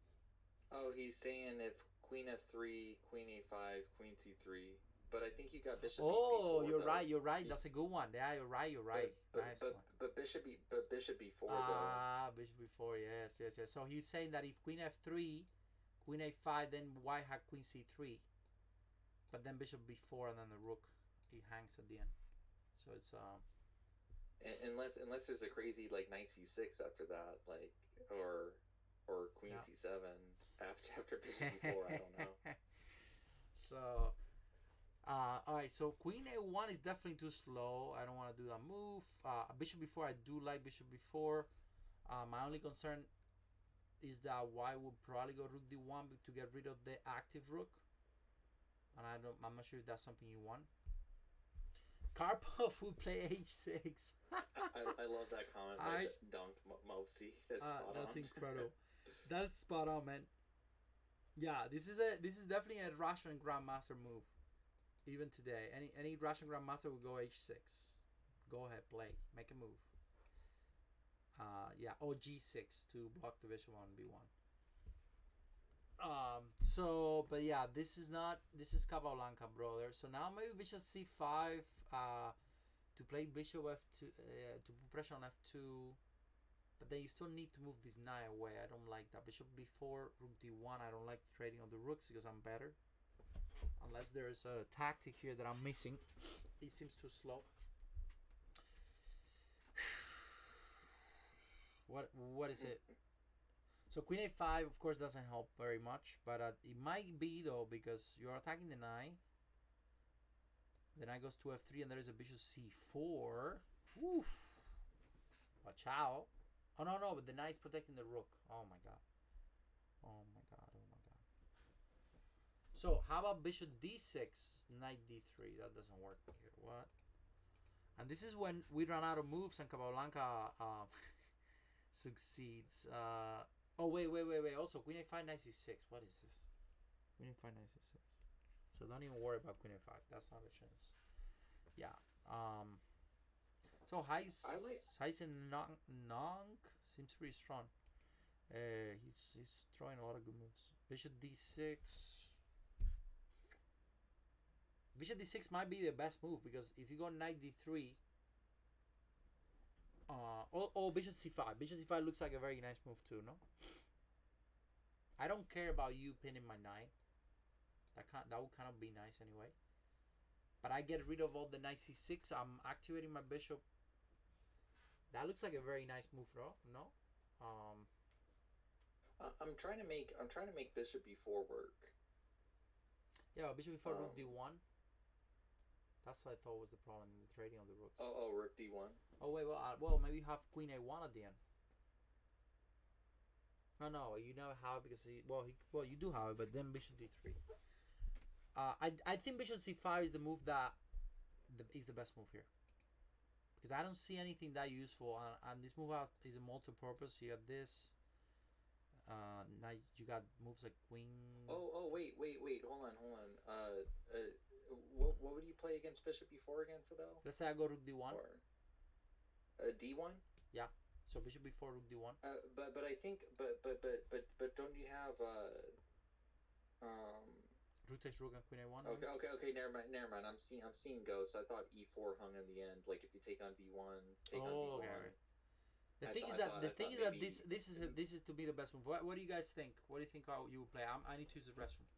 Oh, he's saying if Queen F3, Queen A5, Queen C3. But I think you got Bishop. Oh, you're right. That's a good one. Yeah, you're right. But Bishop B4. Bishop B4. Yes. So he's saying that if Queen F3, Queen A5, then White had Queen C3, but then Bishop B4 and then the Rook, he hangs at the end. So it's unless there's a crazy like Knight C6 after that, like or Queen C7 after Bishop B4. I don't know. All right, so queen a1 is definitely too slow. I don't want to do that move. Bishop before, I do like bishop before. My only concern is that white would probably go rook d1 to get rid of the active rook, and I'm not sure if that's something you want. Karpov would play h6. I love that comment by Dunk Mopsy. That's incredible. That's spot on, man. Yeah, this is definitely a Russian grandmaster move. Even today, any Russian grandmaster would go h6. Go ahead, play, make a move. Yeah, or g6 to block the bishop on b1. So, but yeah, this is Capablanca, brother. So now maybe bishop c5 to play bishop f2 to put pressure on f2. But then you still need to move this knight away. I don't like that. Bishop b4, rook d1. I don't like trading of the rooks because I'm better. Unless there's a tactic here that I'm missing. It seems too slow. What is it? So queen a5 of course doesn't help very much, but it might be though, because you're attacking the knight. The knight goes to f3 and there is a bishop c4. Oof. Watch out. Oh no, but the knight's protecting the rook. Oh my god. Oh my god. So how about bishop d6, knight d3? That doesn't work here. What? And this is when we run out of moves and Capablanca succeeds. Oh wait. Also queen a5, knight c6. What is this? Queen a5, knight c6. So don't even worry about queen a5. That's not a chance. Yeah. So Nong seems pretty strong. He's throwing a lot of good moves. Bishop d6. Bishop d6 might be the best move, because if you go knight d3, bishop c5. Bishop c5 looks like a very nice move too, no? I don't care about you pinning my knight. That would kind of be nice anyway. But I get rid of all the knight c6. I'm activating my bishop. That looks like a very nice move, though. No? I'm trying to make bishop b4 work. Yeah, bishop b4, rook d1. That's what I thought was the problem in the trading of the rooks. Oh, rook d1. Oh wait, well maybe you have queen a1 at the end. No, you never have it because you do have it, but then bishop d3. I think bishop c5 is the move that is the best move here, because I don't see anything that useful, and this move is a multi-purpose. You got this. Now you got moves like queen. Oh wait, hold on. What would you play against bishop b4 again, Fidel? Let's say I go rook d1. Or d1? Yeah. So bishop b4, rook d1. But I think but don't you have rook takes rook and queen a1? Okay, never mind. I'm seeing ghosts. I thought e4 hung in the end, like if you take on d1, take on d1. Okay. The thing is that this is to be the best move. What do you guys think? What do you think you will play? I need to use the restroom.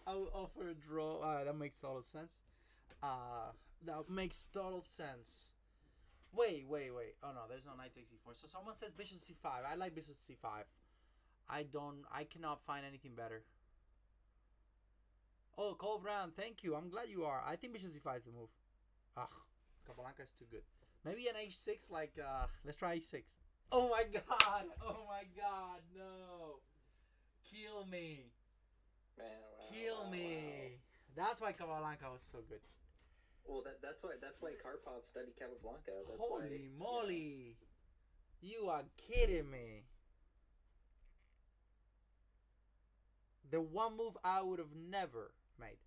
I will offer a draw. That makes total sense. That makes total sense. Wait. Oh no, there's no knight takes c4. So someone says bishop c5. I like bishop c5. I cannot find anything better. Oh, Cole Brown, thank you. I'm glad you are. I think bishop c5 is the move. Capablanca is too good. Maybe an h6, like, let's try h6. Oh my god! No! Kill me! Man, Kill me! That's why Capablanca was so good. Well, that's why Karpov studied Capablanca. Holy moly! You are kidding me! The one move I would have never made.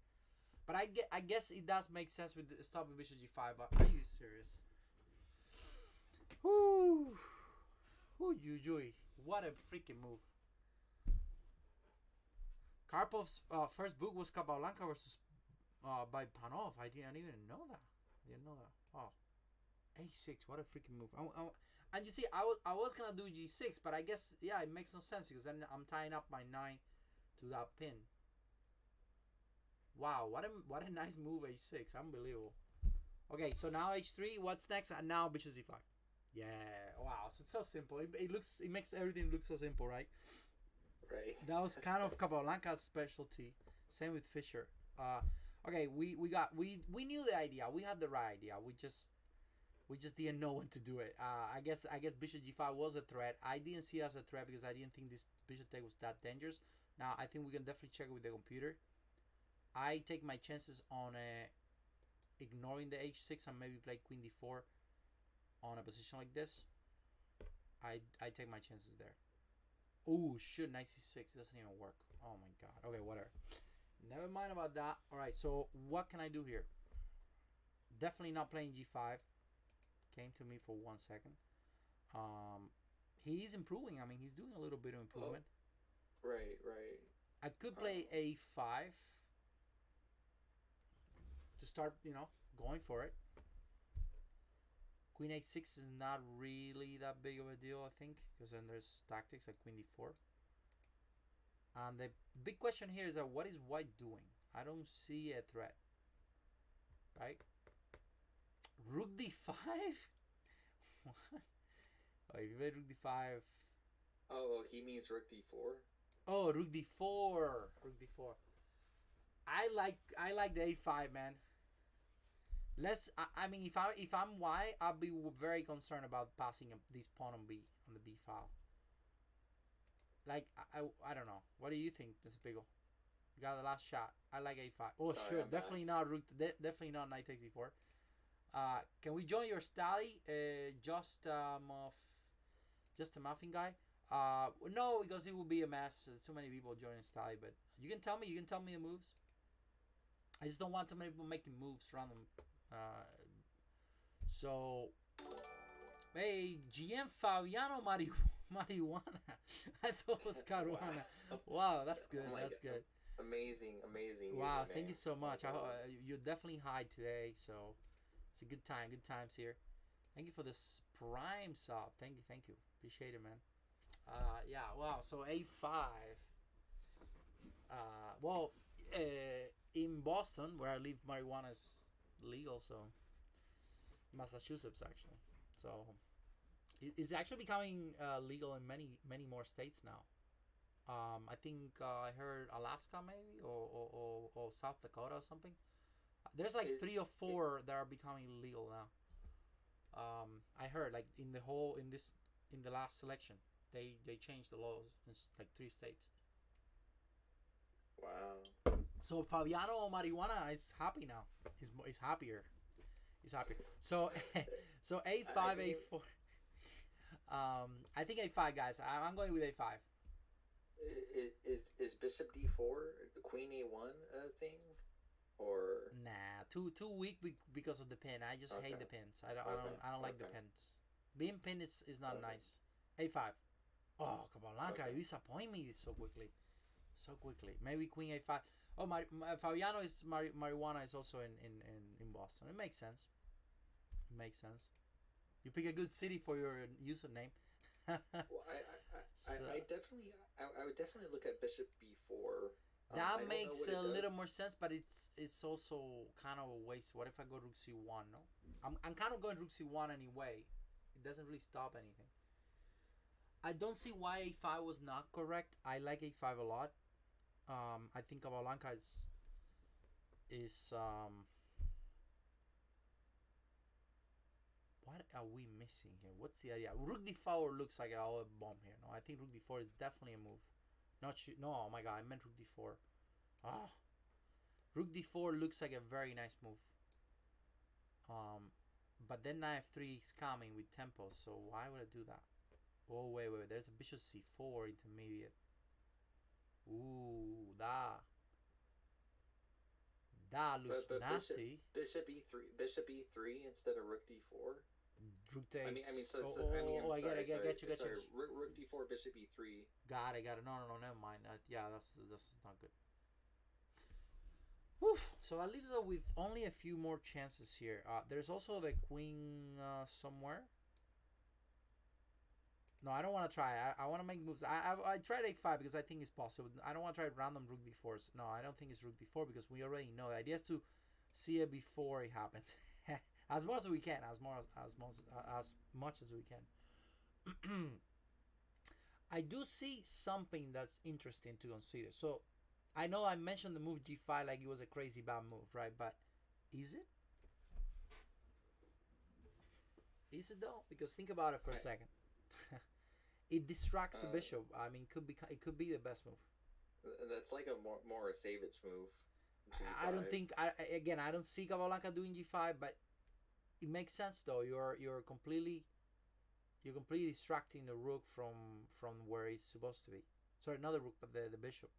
But I guess it does make sense with the stopping bishop g5. But are you serious? Whoo, whoo, what a freaking move! Karpov's first book was Capablanca versus by Panov. I didn't even know that. Didn't know that. Oh, h6. What a freaking move! And you see, I was gonna do g6, but I guess yeah, it makes no sense because then I'm tying up my 9 to that pin. Wow, what a nice move, h6. Unbelievable. Okay, so now h3. What's next? And now bishop z5. Yeah. Wow. So it's so simple. It makes everything look so simple, right? Right. That was kind of Capablanca's specialty. Same with Fischer. Okay, we knew the idea. We had the right idea. We just didn't know when to do it. I guess bishop g5 was a threat. I didn't see it as a threat because I didn't think this bishop take was that dangerous. Now I think we can definitely check it with the computer. I take my chances on ignoring the h6 and maybe play queen d4 on a position like this. I take my chances there. Oh shit, knight c6 doesn't even work. Oh my god. Okay, whatever. Never mind about that. Alright, so what can I do here? Definitely not playing g5. Came to me for 1 second. He's improving. I mean, he's doing a little bit of improvement. Oh. Right. I could play a5 to start, going for it. Queen h6 is not really that big of a deal, I think, because then there's tactics like queen d4. And the big question here is that what is white doing? I don't see a threat, right? Rook d5? What? Oh, if you play rook d5. Oh, he means rook d4. Oh, rook d4. Rook d4. I like the a5, man. I mean, if I'm white, I'll be very concerned about passing this pawn on B on the B file. Like I don't know. What do you think, Mr. Pigo? You got the last shot. I like a5. Oh, sorry, sure, definitely not rook. Definitely not knight takes e4. Can we join your stally? Just a muffin guy. No, because it would be a mess. There's too many people joining stally. But you can tell me. You can tell me the moves. I just don't want too many people making moves random. So, hey, GM Fabiano marijuana. I thought it was caruana. Wow, that's good. Oh that's God. Good. Amazing. Wow, thank you so much. You're definitely high today, so it's a good time. Good times here. Thank you for this prime sub. Thank you. Appreciate it, man. Yeah. Wow. So a5. In Boston, where I live, marijuana is legal, so Massachusetts actually. So it's actually becoming legal in many more states now. I think I heard Alaska maybe or South Dakota or something. There's like 3 or 4 that are becoming legal now. I heard like in the last election they changed the laws in like 3 states. Wow. So Fabiano Marijuana is happy now. He's happier. He's happier. So so a5 a4. I think a5, guys. I'm going with a5. Is bishop d4 queen a1 a thing, or nah? Too weak because of the pin. I just hate the pins. I don't like the pins. Being pinned is not nice. A5. Oh, Capablanca, you disappoint me so quickly. Maybe queen a5. Oh, Fabiano is marijuana is also in Boston. It makes sense. You pick a good city for your username. Well, I would definitely look at bishop b4. That makes a little more sense, but it's also kind of a waste. What if I go rook c1? No, I'm kind of going rook c1 anyway. It doesn't really stop anything. I don't see why a5 was not correct. I like a5 a lot. I think Capablanca is what are we missing here? What's the idea? Rook d4 looks like a bomb here. No, I think rook d4 is definitely a move. No, oh my god, I meant rook d4. Rook d4 looks like a very nice move. But then knight f3 is coming with tempo, so why would I do that? Oh wait, there's a bishop c4 intermediate. Ooh, that looks But nasty. bishop e3 instead of rook d4. Rook I mean, takes. so, Oh, so oh, I mean, oh, oh, I'm I get sorry, it, sorry, get you. sorry. Rook d4, bishop e3. Got it, got it. No, no, no, never mind. Yeah, that's not good. Whew. So that leaves us with only a few more chances here. There's also the queen somewhere. No, I don't want to try. I want to make moves. I tried a5 because I think it's possible. I don't want to try random rook d4s. No, I don't think it's rook d4 because we already know. The idea is to see it before it happens, as much as we can, as much as we can. I do see something that's interesting to consider. So, I know I mentioned the move g5 like it was a crazy bad move, right? But is it? Is it though? Because think about it for a second. It distracts the bishop. I mean, it could be the best move. That's like a more a savage move. G5. I don't think. I don't see Capablanca doing g5, but it makes sense though. You're completely distracting the rook from where it's supposed to be. Sorry, not the rook, but the bishop.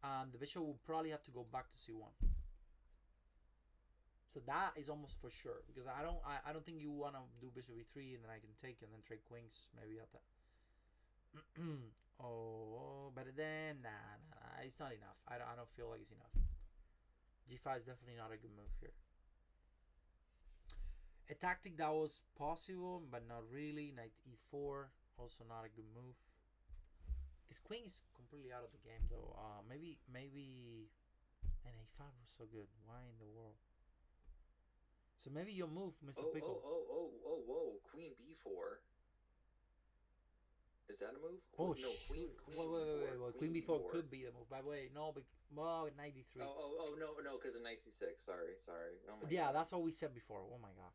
And the bishop will probably have to go back to c1. So that is almost for sure because I don't think you want to do bishop e3 and then I can take and then trade queens maybe at that. Oh, but then nah, it's not enough. I don't feel like it's enough. g5 is definitely not a good move here. A tactic that was possible but not really. Knight e4 also not a good move. This queen is completely out of the game though. Maybe an a5 was so good. Why in the world? So maybe your move, Mr. Pickle. Whoa! Queen b4. Is that a move? Oh, no, queen wait. Queen b4 could be a move. By the way, no, but well, 93. No, because of knight c6. Sorry. Oh yeah, God. that's what we said before. Oh my God,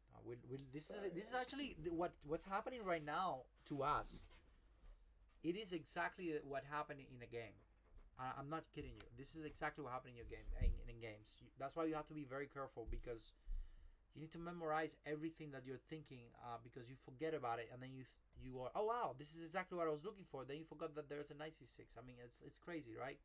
this is actually what's happening right now to us. It is exactly what happened in a game. I'm not kidding you. This is exactly what happened in your game in games. That's why you have to be very careful because you need to memorize everything that you're thinking because you forget about it and then you are, oh wow, this is exactly what I was looking for. Then you forgot that there's a knight c6. I mean, it's crazy, right?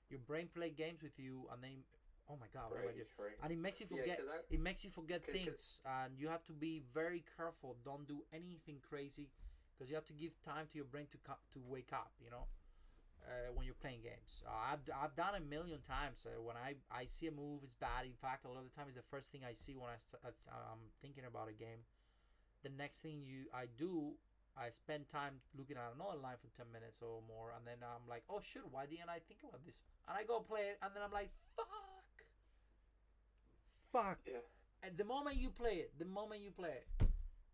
Your brain play games with you and then oh my God, what am I doing? Right. And it makes you forget. It makes you forget things, and you have to be very careful. Don't do anything crazy because you have to give time to your brain to wake up. You know. When you're playing games. I've done a million times. When I see a move is bad. In fact, a lot of the time it's the first thing I see when I'm thinking about a game. The next thing I do, I spend time looking at another line for 10 minutes or more, and then I'm like, oh shoot, why didn't I think about this? And I go play it, and then I'm like, fuck. Yeah. And the moment you play it,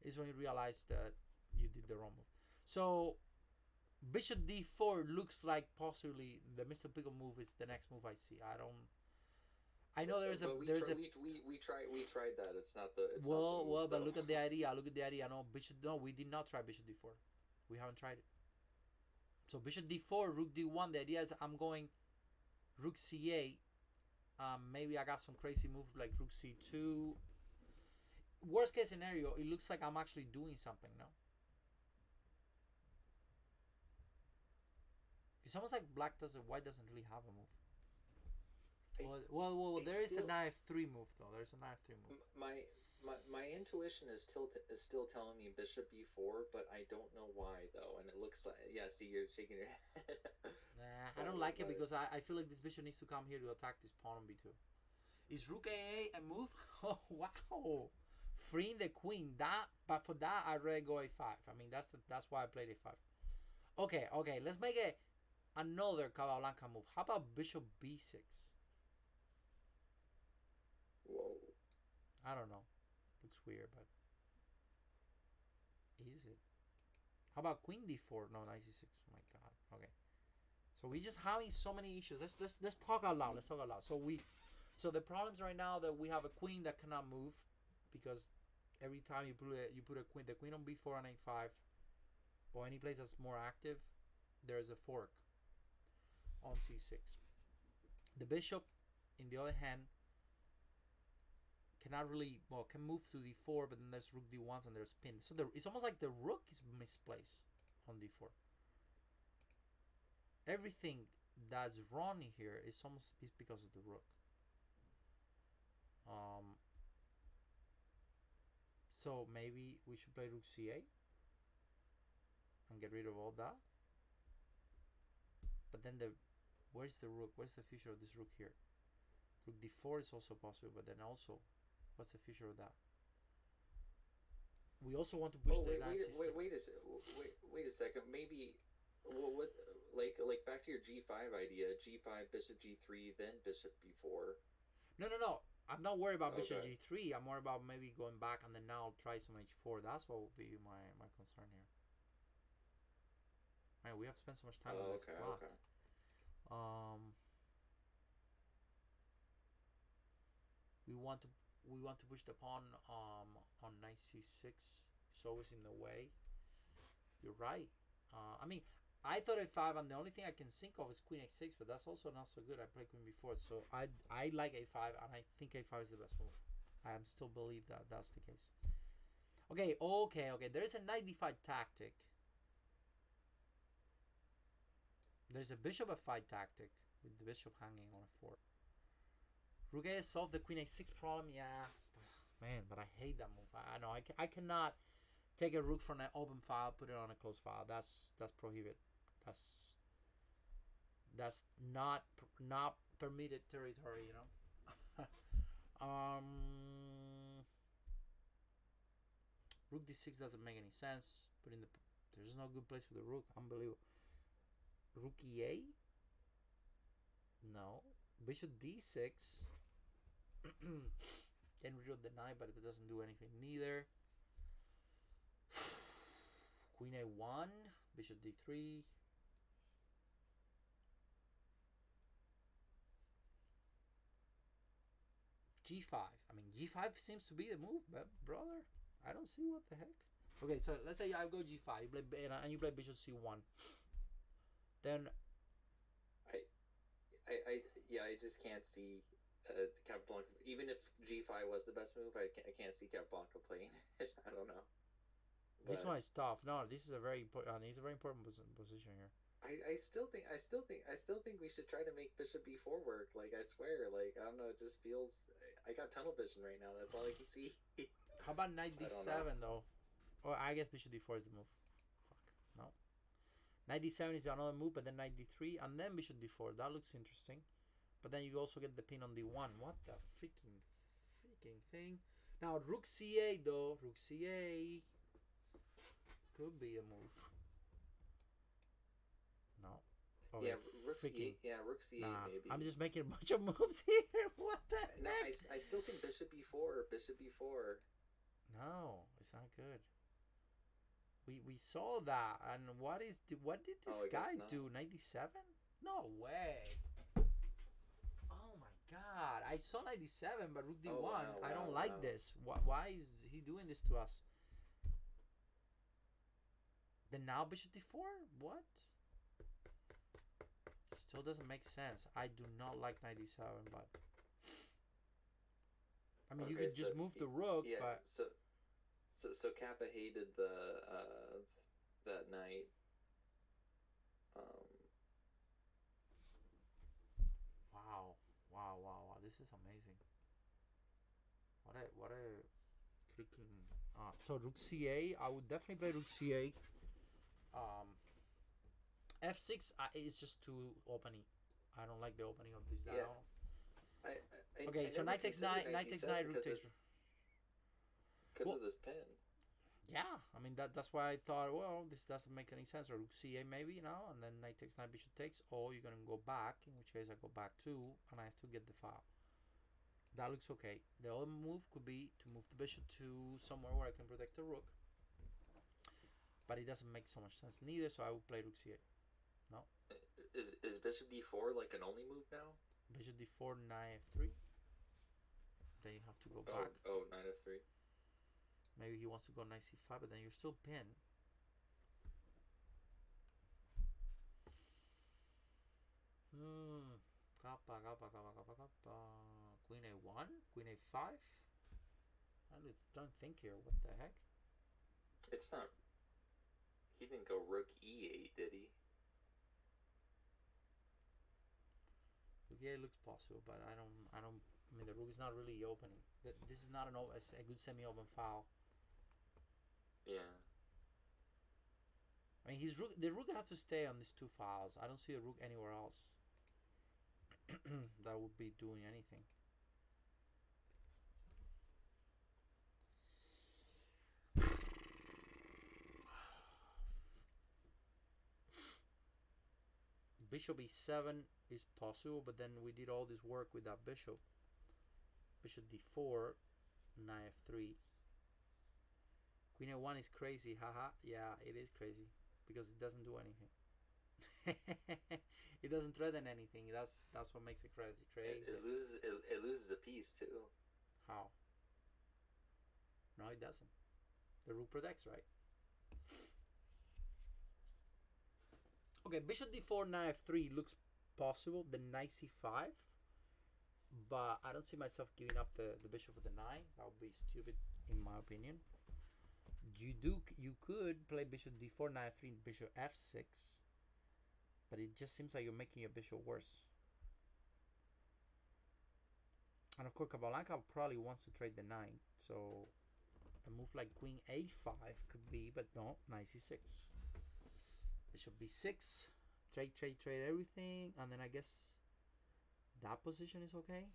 is when you realize that you did the wrong move. So bishop d4 looks like possibly the Mr. Pickle move is the next move I see. I know we tried that. It's not the. It's well, not the move, but look at the idea. No, bishop. No, we did not try bishop d4. We haven't tried it. So bishop d4, rook d1. The idea is I'm going rook c8. Maybe I got some crazy move like rook c2. Worst case scenario, it looks like I'm actually doing something. No. It's almost like white doesn't really have a move. Well, there is a knight f3 move though. There's a knight f3 move. My intuition is still telling me bishop b4, but I don't know why though. And it looks like see, you're shaking your head. Nah, I don't like it because I feel like this bishop needs to come here to attack this pawn on b2. Is rook a move? Oh wow, freeing the queen. But for that I'd rather go a5. I mean that's why I played a5. Okay, let's make another Capablanca move. How about bishop b6? Whoa. I don't know. Looks weird, but is it? How about queen d4? No, knight c6. Oh my God. Okay. So we're just having so many issues. Let's talk out loud. So the problems right now that we have a queen that cannot move because every time you put the queen on b4 and a5 or any place that's more active, there's a fork on c6. The bishop, in the other hand, cannot really can move to d4, but then there's rook d1s and there's pin. So it's almost like the rook is misplaced on d4. Everything that's wrong here is almost is because of the rook. Um, so maybe we should play rook c8 and get rid of all that. But then where's the rook? Where's the future of this rook here? Rook d4 is also possible, but then also, what's the future of that? We also want to push the knight. Wait a second. Maybe what like back to your g5 idea. G5, bishop g3, then bishop b4. No. I'm not worried about bishop g3. I'm worried about maybe going back and then now try some h4. That's what would be my concern here. Man, we have spent so much time on this flat. Okay. We want to push the pawn on knight c6. It's always in the way. You're right. I mean, I thought a5, and the only thing I can think of is queen a6, but that's also not so good. I played queen b4, so I like a5, and I think a5 is the best move. I still believe that that's the case. Okay. There is a knight d5 tactic. There's a bishop f5 tactic with the bishop hanging on a4. Rook a solved the queen a6 problem. Yeah, man, but I hate that move. I know I cannot take a rook from an open file, put it on a closed file. That's prohibited. That's not permitted territory, you know. Rook d6 doesn't make any sense. There's no good place for the rook. Unbelievable. Rook e8. No. Bishop d6. Can reroute the knight, but it doesn't do anything neither. Queen a1, bishop d3. g5. I mean, g5 seems to be the move, but brother, I don't see what the heck. Okay, so let's say I go g5, you play, and you play bishop c1. Then I just can't see Capablanca. Even if g5 was the best move, I can't see Capablanca playing it. I don't know. But this one is tough. No, this is a very important. It's a very important position here. I still think we should try to make bishop b4 work. Like, I swear, like, I don't know, it just feels. I got tunnel vision right now. That's all I can see. How about knight d7 though? Oh, I guess bishop d4 is the move. Fuck no. Knight d7 is another move, but then knight d3 and then bishop d4. That looks interesting. But then you also get the pin on d1. What the freaking thing? Now rook c8 though. Rook c8 could be a move. No. Okay, yeah, rook c8. Yeah, rook c8 maybe. I'm just making a bunch of moves here. What the heck? No, I still think bishop b4. Bishop b4. No, it's not good. We saw that, and what did this guy do? 97? No way. Oh my god! I saw 97, but rook d1. Wow, I don't like this. Why is he doing this to us? Then now bishop d4? What? Still doesn't make sense. I do not like 97, but I mean, you could just move the rook, yeah, but so Kappa hated that knight. Wow! This is amazing. What a freaking. So rook c8. I would definitely play rook c8. F6 is just too opening. I don't like the opening of this down. Okay, so knight takes knight, rook takes. Because of this pin. Yeah, I mean that's why I thought, well, this doesn't make any sense. Or rook c8 maybe, you know, and then knight takes knight, bishop takes, or you're gonna go back, in which case I go back too, and I still get the file. That looks okay. The other move could be to move the bishop to somewhere where I can protect the rook, but it doesn't make so much sense neither. So I will play rook c8. No. Is bishop d4 like an only move now? Bishop d4, knight f3. Then you have to go back. Oh, knight f3. Maybe he wants to go knight c5, but then you're still pinned. Kappa. Queen a1, queen a5. I don't think here. What the heck? It's not. He didn't go rook e8, did he? Yeah, it looks possible, but I don't. I mean, the rook is not really opening. This is not a good semi-open file. Yeah. I mean, the rook has to stay on these two files. I don't see the rook anywhere else that would be doing anything. Bishop e7 is possible, but then we did all this work with that bishop. Bishop d4, knight f3. Queen a1 is crazy, haha. Yeah, it is crazy because it doesn't do anything. It doesn't threaten anything. That's what makes it crazy. It loses a piece too. How? No, it doesn't. The rook protects, right? Okay, bishop d4, knight f3 looks possible. The knight c5, but I don't see myself giving up the bishop with the knight. That would be stupid, in my opinion. You could play bishop d4, knight f3, bishop f6, but it just seems like you're making your bishop worse. And of course, Capablanca probably wants to trade the knight, so a move like queen a5 could be, but no, knight c6. Bishop b6, trade everything, and then I guess that position is okay.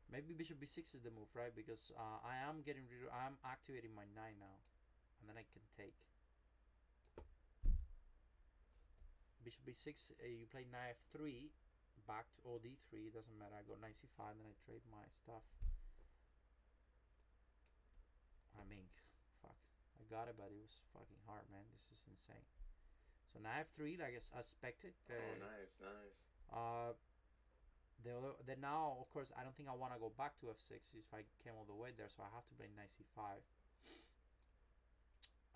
Maybe bishop b6 is the move, right? Because I'm activating my knight now, and then I can take. Bishop b6, you play knight f3, back to d3, it doesn't matter. I go knight c5, and then I trade my stuff. I mean, fuck. I got it, but it was fucking hard, man. This is insane. So knight f3, like I expected. Nice. Then now, of course, I don't think I want to go back to f6 if I came all the way there, so I have to play knight c5.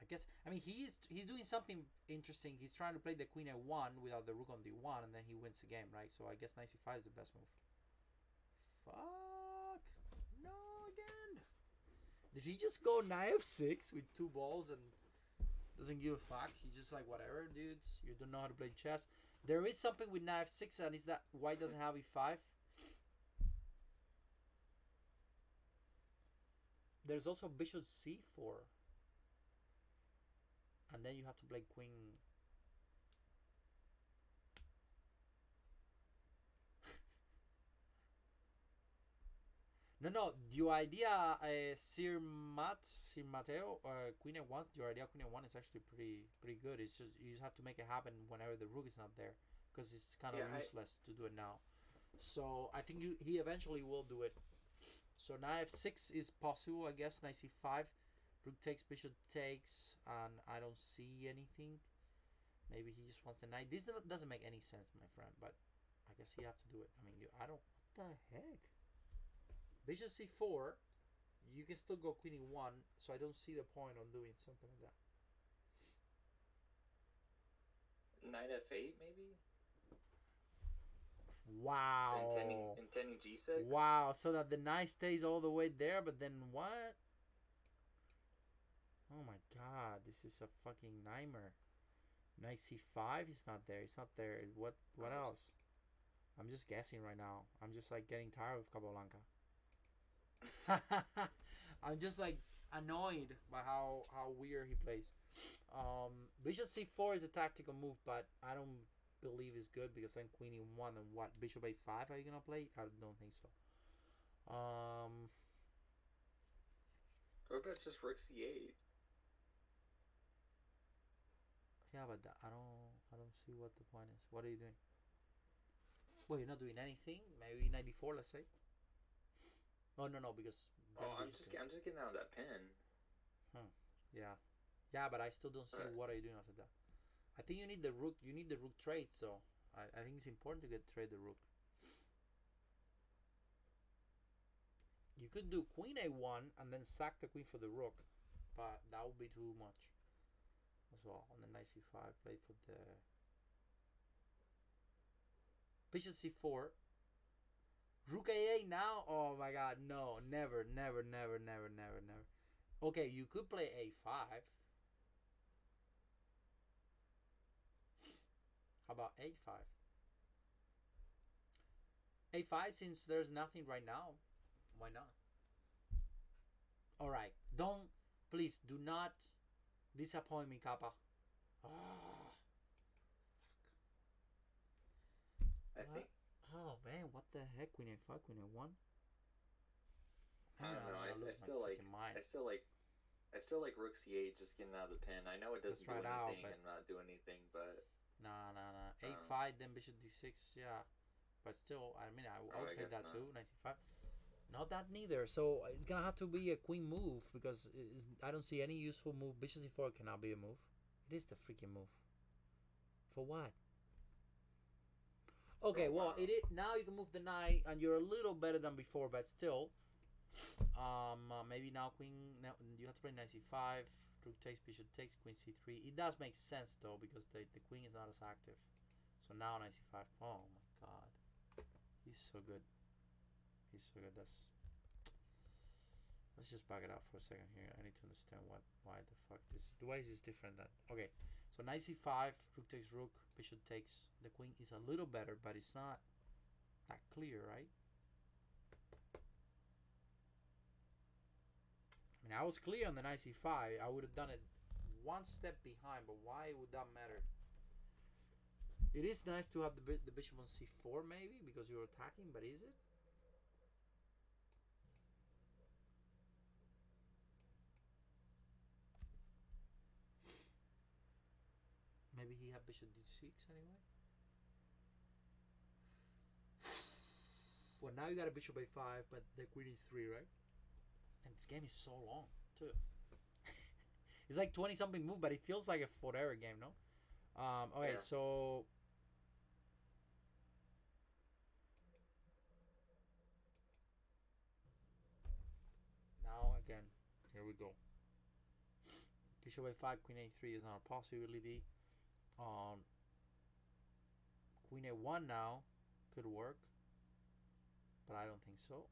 I guess, I mean, he's doing something interesting. He's trying to play the queen a1 without the rook on d1, and then he wins the game, right? So I guess knight c5 is the best move. Fuck. No, again. Did he just go knight f6 with two balls and doesn't give a fuck? He's just like, whatever, dudes. You don't know how to play chess. There is something with knight f6, and is that white doesn't have e5. There's also bishop c4. And then you have to play queen. No, your idea, Sir Mateo, Queen a1, your idea Queen a1 is actually pretty good. It's just, you just have to make it happen whenever the rook is not there, because it's kind of useless to do it now. So I think he eventually will do it. So knight f6 is possible, I guess. Knight c5, rook takes, bishop takes, and I don't see anything. Maybe he just wants the knight. This doesn't make any sense, my friend, but I guess he have to do it. I mean, I don't. What the heck? Bishop c4, you can still go queen e1, so I don't see the point on doing something like that. Knight f8, maybe? Wow. Intending g6? Wow, so that the knight stays all the way there, but then what? Oh my god, this is a fucking nightmare. Knight c5, he's not there. He's not there. What else? I'm just guessing right now. I'm just like getting tired of Capablanca. I'm just like annoyed by how weird he plays. Bishop c4 is a tactical move, but I don't believe it's good because then queen e1 and what? Bishop a5 are you gonna play? I don't think so. Or about just rook c8. Yeah, but I don't see what the point is. What are you doing? Well, you're not doing anything. Maybe 94, let's say. Oh no, because I'm just getting out of that pin. Yeah, but I still don't see what are you doing after that. I think you need the rook. You need the rook trade. So I think it's important to trade the rook. You could do queen a1 and then sack the queen for the rook, but that would be too much. As well, on the knight c5, play for the bishop c4. Rook a8 now? Oh my god, no, never. Okay, you could play a5. How about a5? A5 since there's nothing right now. Why not? All right. Don't, please do not disappoint me, Kappa. Oh, I think. oh man, what the heck? Queen A5, Queen A1. I Man, don't I'm know. gonna lose my freaking mind. I still like Rook C8 just getting out of the pin. I know it doesn't do anything and not do anything, but nah. A5, then Bishop D6. Yeah, but still, I mean, I would play that not. Too. 95. Not that neither. So it's gonna have to be a queen move because I don't see any useful move. Bishop C4 cannot be a move. It is the freaking move. For what? Okay, well, it is, now you can move the knight, and you're a little better than before, but still, maybe now queen. Now you have to play knight c5. Rook takes, bishop takes, queen c3. It does make sense though because the queen is not as active. So now knight c5. Oh my god, he's so good. He's so good. Let's just back it up for a second here. I need to understand why the fuck why is this different than okay. So knight c5, rook takes rook, bishop takes. The queen is a little better, but it's not that clear, right? I mean, I was clear on the knight c5. I would have done it one step behind, but why would that matter? It is nice to have the bishop on c4 maybe because you're attacking, but is it? Maybe he had bishop d6 anyway. Well, now you got a bishop a5, but the queen e3, right? And this game is so long too. It's like 20 something move, but it feels like a forever game, no? Okay, yeah. So now again, here we go. Bishop a5, queen a3 is not a possibility. Queen a1 now could work, but I don't think so.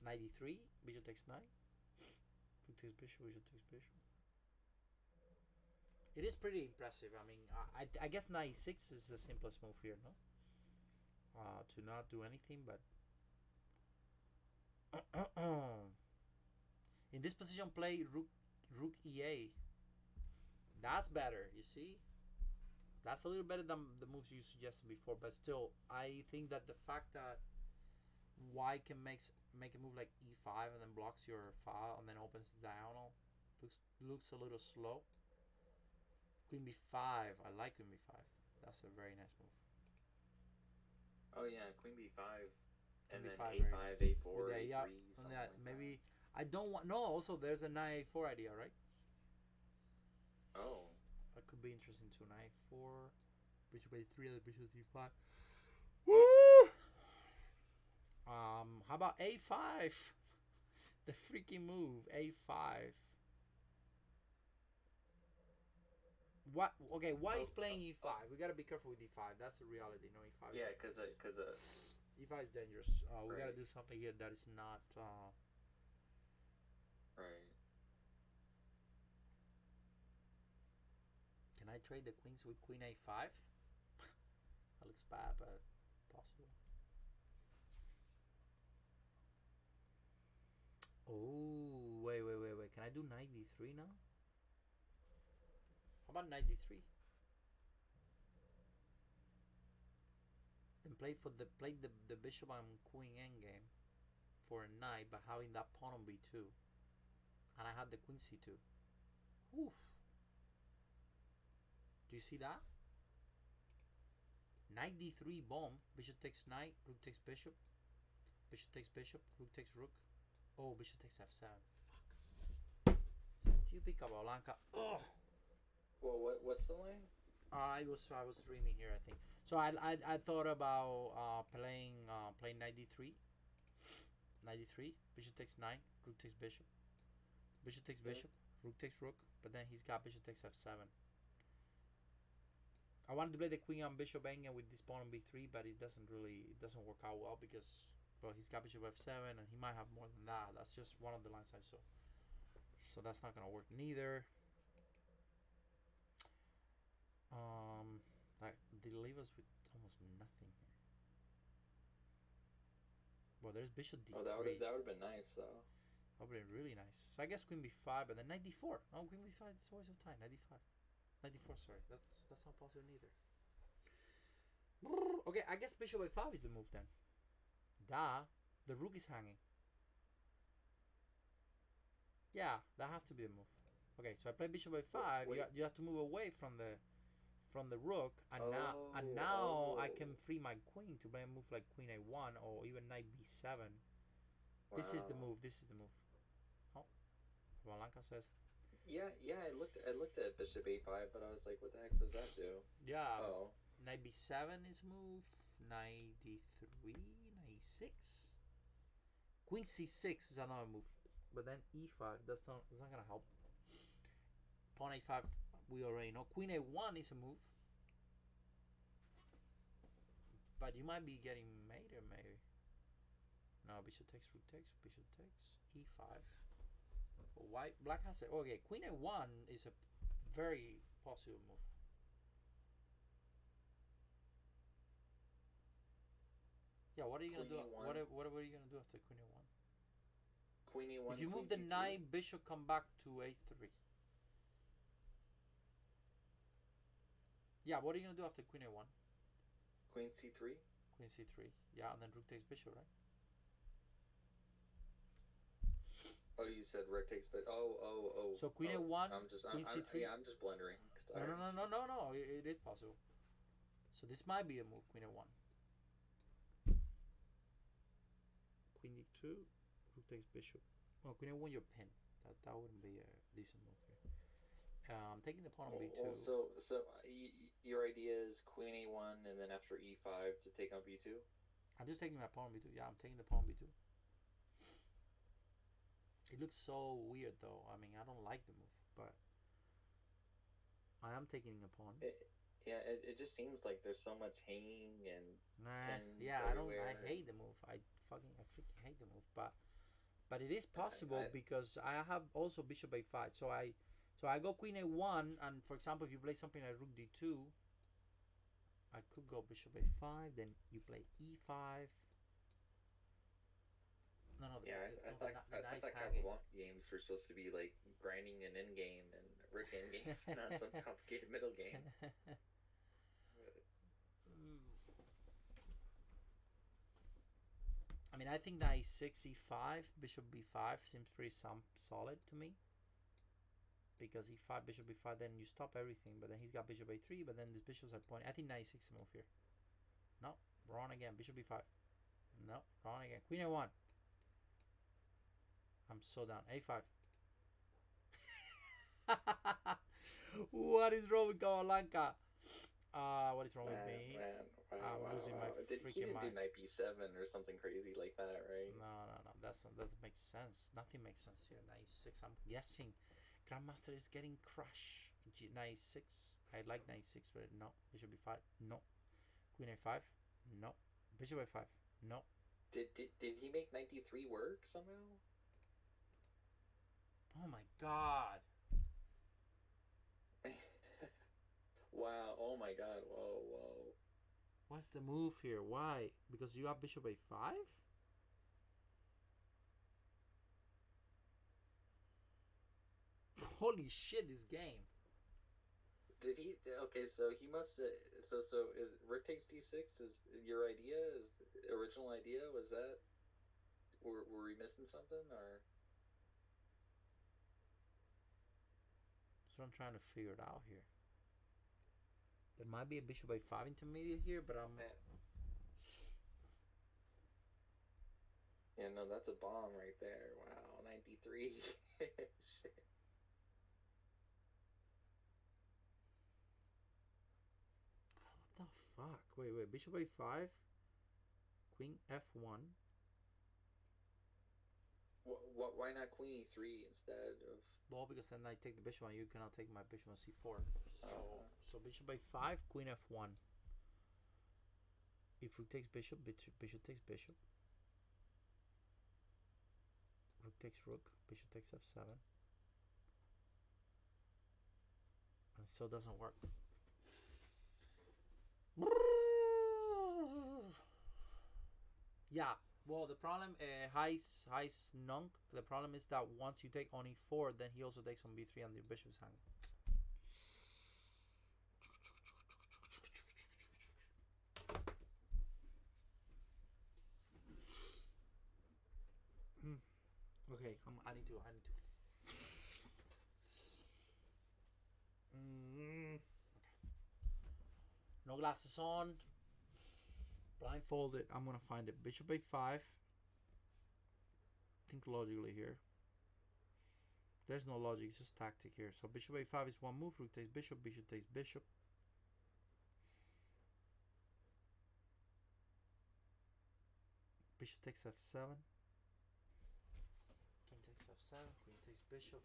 93, bishop takes knight. Rook takes bishop, bishop takes bishop. It is pretty impressive. I mean, I guess knight e6 is the simplest move here, no? To not do anything, but in this position, play rook ea. That's better. You see, that's a little better than the moves you suggested before. But still, I think that the fact that white can make a move like e5 and then blocks your file and then opens the diagonal looks a little slow. Queen b5. I like queen b5. That's a very nice move. Oh yeah, queen b5. And then a5, a4, a3, yeah, something like maybe that. I don't want. No, also there's a knight a4 idea, right? Oh, that could be interesting too. Knight 4, bishop a3, and bishop c5. Woo! How about a5? The freaking move, a5. What? Okay, why is playing e5? We gotta be careful with e5. That's the reality. No, e5. Yeah, because e5 is dangerous. We gotta do something here that is not. Right. Can I trade the queens with queen a5? That looks bad, but possible. Oh, wait. Can I do knight d3 now? How about knight d3? Then play the bishop on queen endgame for a knight, but having that pawn on b2, and I had the queen c2. Oof. Do you see that? Knight d3 bomb. Bishop takes knight. Rook takes bishop. Bishop takes bishop. Rook takes rook. Oh, bishop takes f7. Fuck. Do you pick Capablanca? Oh. Well, what's the line? I was dreaming here, I think. So I thought about playing knight d3. Knight d3. Bishop takes knight. Rook takes bishop. Bishop takes bishop. Rook takes rook. But then he's got bishop takes f7. I wanted to play the queen on bishop endgame with this pawn on b3, but it doesn't work out well because, well, he's got bishop f7 and he might have more than that. That's just one of the lines I saw. So that's not gonna work neither. Um, like they leave us with almost nothing here. Well, there's bishop Oh, d3. that would have been nice though. That would be really nice. So I guess queen b5, but then knight d4. Oh, queen b5 is always a tie. Knight d5. Knight d4, sorry. That's not possible neither. Okay, I guess bishop a5 is the move then. Da, the rook is hanging. Yeah, that has to be the move. Okay, so I play bishop a5. You have to move away from the rook, and now I can free my queen to play a move like queen a1 or even knight b7. Wow. This is the move. This is the move. Oh, Capablanca says. Yeah. I looked at bishop a5, but I was like, what the heck does that do? Yeah. Oh. Knight b7 is move. Knight d3. Knight e6. Queen c6 is another move. But then e5, that's not gonna help. Pawn a5, we already know. Queen a1 is a move. But you might be getting mated, maybe. No, bishop takes, rook takes, bishop takes, e5. White, black has it. Okay, queen a1 is a very possible move. Yeah, what are you gonna do? What are you gonna do after queen a1? Queen a1. If you move the knight, bishop come back to a3. Yeah, what are you gonna do after queen a1? Queen c3. Queen c3. Yeah, and then rook takes bishop, right? Oh, you said rook takes bishop. Oh. So queen a1. Queen c3. Yeah, I'm just blundering. No. It is possible. So this might be a move. Queen a1. Queen d2. Rook takes bishop. Oh, queen a1, you're pinned. That wouldn't be a decent move here. I'm taking the pawn on b2. So your idea is queen a1 and then after e5 to take on b2? I'm just taking my pawn on b2. Yeah, I'm taking the pawn on b2. It looks so weird though. I mean, I don't like the move, but I am taking a pawn. It just seems like there's so much hanging and yeah, everywhere. I hate the move. I freaking hate the move, but it is possible because I have also bishop a5. So I go queen a1, and for example, if you play something like rook d2, I could go bishop a5. Then you play e5. No. I thought Capablanca games were supposed to be like grinding an end game and rook end game, not some complicated middle game. I mean, I think knight e6, e5, bishop b5 seems pretty solid to me. Because e5, bishop b5, then you stop everything. But then he's got bishop a3, but then the bishops are pointing. I think knight e6 move here. No, wrong again. Bishop b5. No, wrong again. Queen a1. I'm so down. a5. What is wrong with Capablanca? What is wrong with me? I'm losing my freaking mind. Did knight b7 or something crazy like that, right? No. That doesn't make sense. Nothing makes sense here. Knight e6. I'm guessing. Grandmaster is getting crushed. Knight e6. I like knight e6, but no. Bishop b5. No. Queen a5. No. Bishop a5. No. Did he make knight d3 work somehow? Oh my god. Wow. Oh my god. Whoa. What's the move here? Why? Because you have bishop a5? Holy shit, this game. Did he? Okay, so he must have. So is rook takes d6? Is your idea? Is original idea? Was that? Were we missing something or? That's what I'm trying to figure it out here. There might be a bishop a5 intermediate here, but I'm. Yeah, no, that's a bomb right there. Wow, 93. Shit. What the fuck? Wait. Bishop a5. Queen f1. Why not queen e3 instead of? Well, because then I take the bishop and you cannot take my bishop on c4. So bishop a5, queen f1. If rook takes bishop, bishop takes bishop. Rook takes rook, bishop takes f7. And it still doesn't work. Yeah. Well, the problem, Heis Nunk. The problem is that once you take only four, then he also takes on b3 and the bishop's hanging. Okay, I need to. Okay. No glasses on. Blindfolded. I'm gonna find it. Bishop a5. Think logically here. There's no logic. It's just tactic here. So bishop a5 is one move. Rook takes bishop. Bishop takes bishop. Bishop takes f7. King takes f7. Queen takes bishop.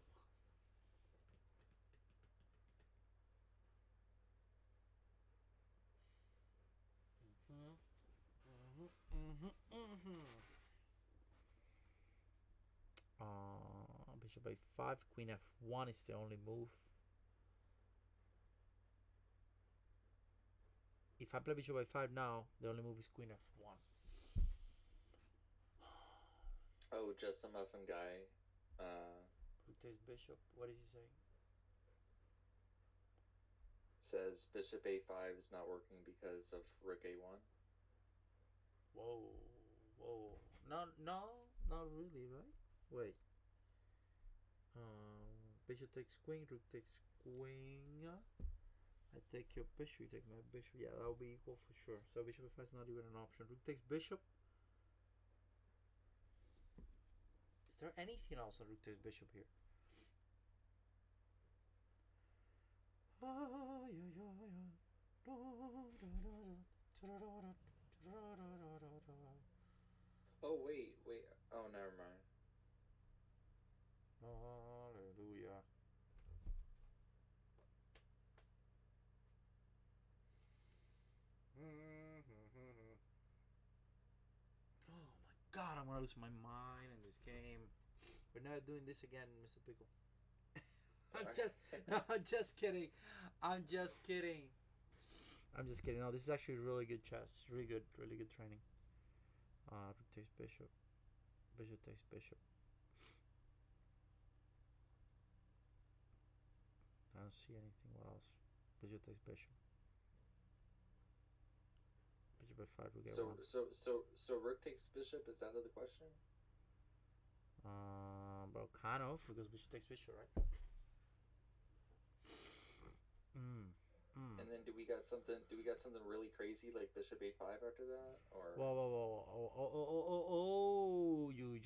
Bishop a5. Queen f1 is the only move. If I play bishop a5 now, the only move is queen f1. Oh, just a muffin guy. Rook takes bishop. What is he saying? Says bishop a5 is not working because of rook a1. Whoa. No, not really, right? Wait. Bishop takes queen. Rook takes queen. I take your bishop. You take my bishop. Yeah, that will be equal for sure. So bishop f5 is not even an option. Rook takes bishop. Is there anything else on rook takes bishop here? Oh wait. Oh, never mind. Hallelujah. Oh my God, I'm gonna lose my mind in this game. We're not doing this again, Mr. Pickle. I'm just kidding. No, this is actually really good chess. Really good training. Rook takes bishop. Bishop takes bishop. I don't see anything. What else? Bishop takes bishop. Bishop f5. Rook a1. So rook takes bishop is out of the question. Well, kind of, because bishop takes bishop, right? And then do we got something really crazy like bishop a5 after that, or? Whoa! Oh! You!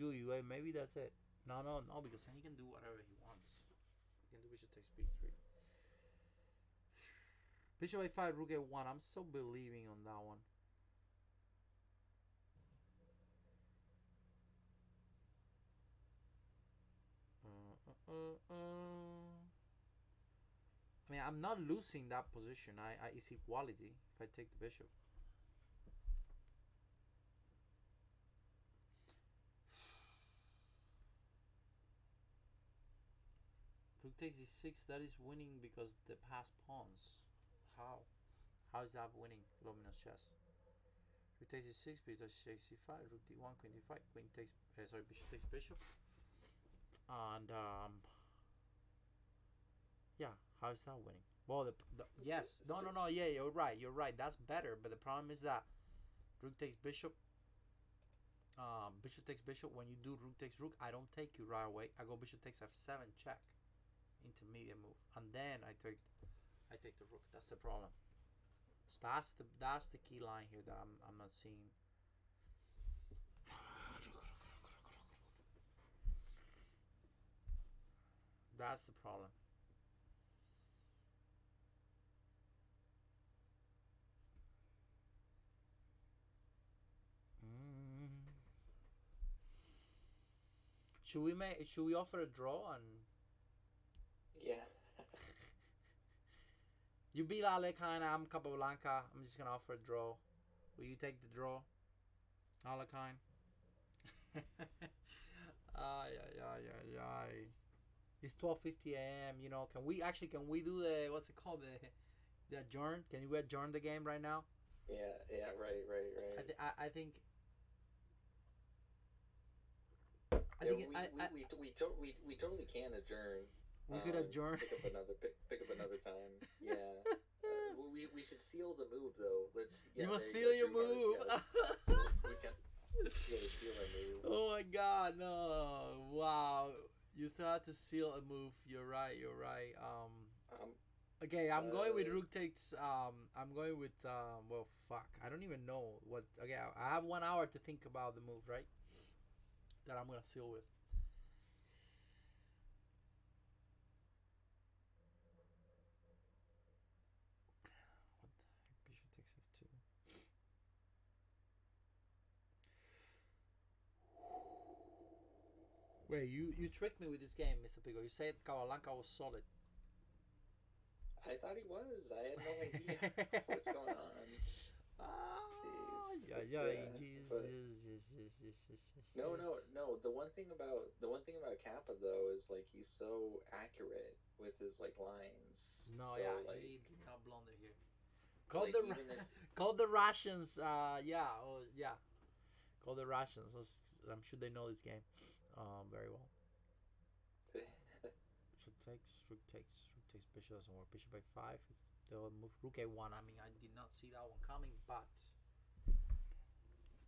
Maybe that's it. No, because then he can do whatever he wants. He can do bishop takes b3. Bishop a5, rook a1. I'm still believing on that one. I mean, I'm not losing that position. It's equality if I take the bishop. Rook takes d6. That is winning because the pass pawns. How? How is that winning Luminous chess? Rook takes d6, bishop takes c5, rook d1, queen d5, queen takes bishop takes bishop. And yeah, how is that winning? Well, yes, no, yeah, you're right. That's better, but the problem is that rook takes bishop. Bishop takes bishop. When you do rook takes rook, I don't take you right away. I go bishop takes f7 check, intermediate move, and then I take the rook. That's the problem. So that's the key line here that I'm not seeing. That's the problem. Should we offer a draw and? Yeah. You beat Alekhine, I'm Capablanca. I'm just gonna offer a draw. Will you take the draw, Alekhine? It's 12:50 a.m. You know, can we do the what's it called, the adjourn? Can you adjourn the game right now? Yeah, yeah, right, right, I, right. th- I, I think I Yeah, think we totally can adjourn. we could adjourn. Pick up another time. Yeah. We should seal the move though. Let's You yeah, there must you go. seal your Drew Hart. move. Yes. We gotta seal our move. Oh my God, no! Wow, you still have to seal a move. You're right. You're right. Um. Okay, I'm going with Uh. rook takes. I'm going with. Well, fuck. I don't even know what. Okay, I have 1 hour to think about the move, right? That I'm gonna seal with. What the heck? Bishop takes f2. Wait, you tricked me with this game, Mr. Pico. You said Capablanca was solid. I thought he was. I had no idea what's going on. Ah, Jeez. yeah, But yeah, yeah. yes, But yes, yes, yes, yes, yes, no, yes. no, no. The one thing about Kappa though is like he's so accurate with his like lines. No, yeah, So he did not blunder here. Call like the even if call the Russians. Yeah, oh, yeah. Call the Russians. I'm sure they know this game, very well. Bishop takes, rook takes, rook takes. Bishop doesn't work. Bishop by five. They'll move rook a1. I mean, I did not see that one coming, but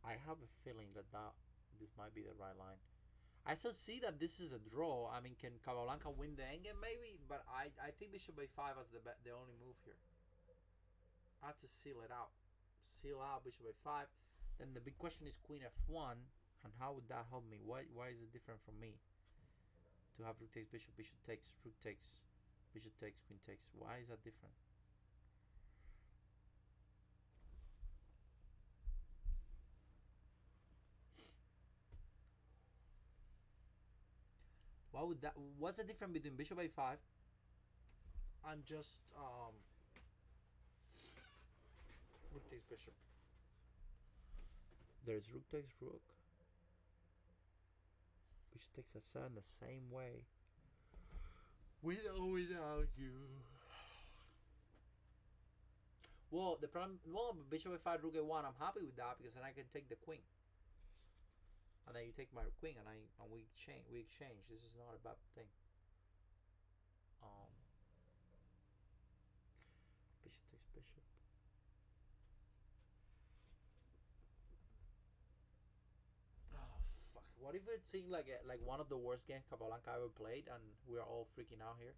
I have a feeling that this might be the right line. I still see that this is a draw. I mean, can Capablanca win the endgame maybe? But I think Bishop by five as the only move here. I have to seal it out. Seal out Bishop by five. Then the big question is Queen f1, and how would that help me? Why is it different from me? To have rook takes bishop, bishop takes, rook takes, bishop takes, queen takes. Why is that different? Why would that? What's the difference between bishop by five and just rook takes bishop? There's rook takes rook. Bishop takes f7 the same way. With or without you. Well, the problem. Well, bishop f5, rook a1. I'm happy with that because then I can take the queen, and then you take my queen, and we exchange. We exchange. This is not a bad thing. Um, bishop takes bishop. Oh fuck! What if it seemed like one of the worst games Capablanca ever played, and we're all freaking out here?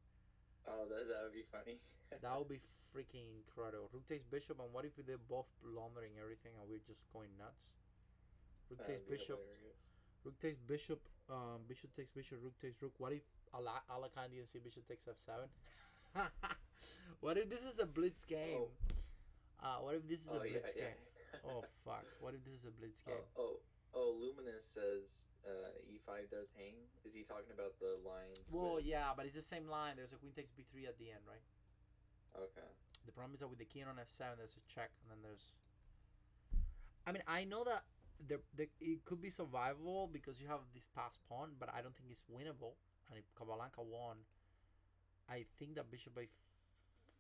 oh that would be funny. That would be freaking incredible. Rook takes bishop, and what if they're both blundering everything and we're just going nuts? Rook That takes would be bishop. hilarious. Rook takes bishop. Bishop takes bishop. Rook takes rook. What if Alekhine didn't see bishop takes f7? What if this is a blitz game? Oh, What if this is a oh yeah, blitz yeah. game? Oh fuck! What if this is a blitz game? Oh, oh, oh, Luminous says e5 does hang. Is he talking about the lines Well, with yeah, but it's the same line. There's a queen takes b3 at the end, right? okay. The problem is that with the king on f7, there's a check, and then there's. I mean, I know that it could be survivable because you have this passed pawn, but I don't think it's winnable. And if Capablanca won, I think that bishop by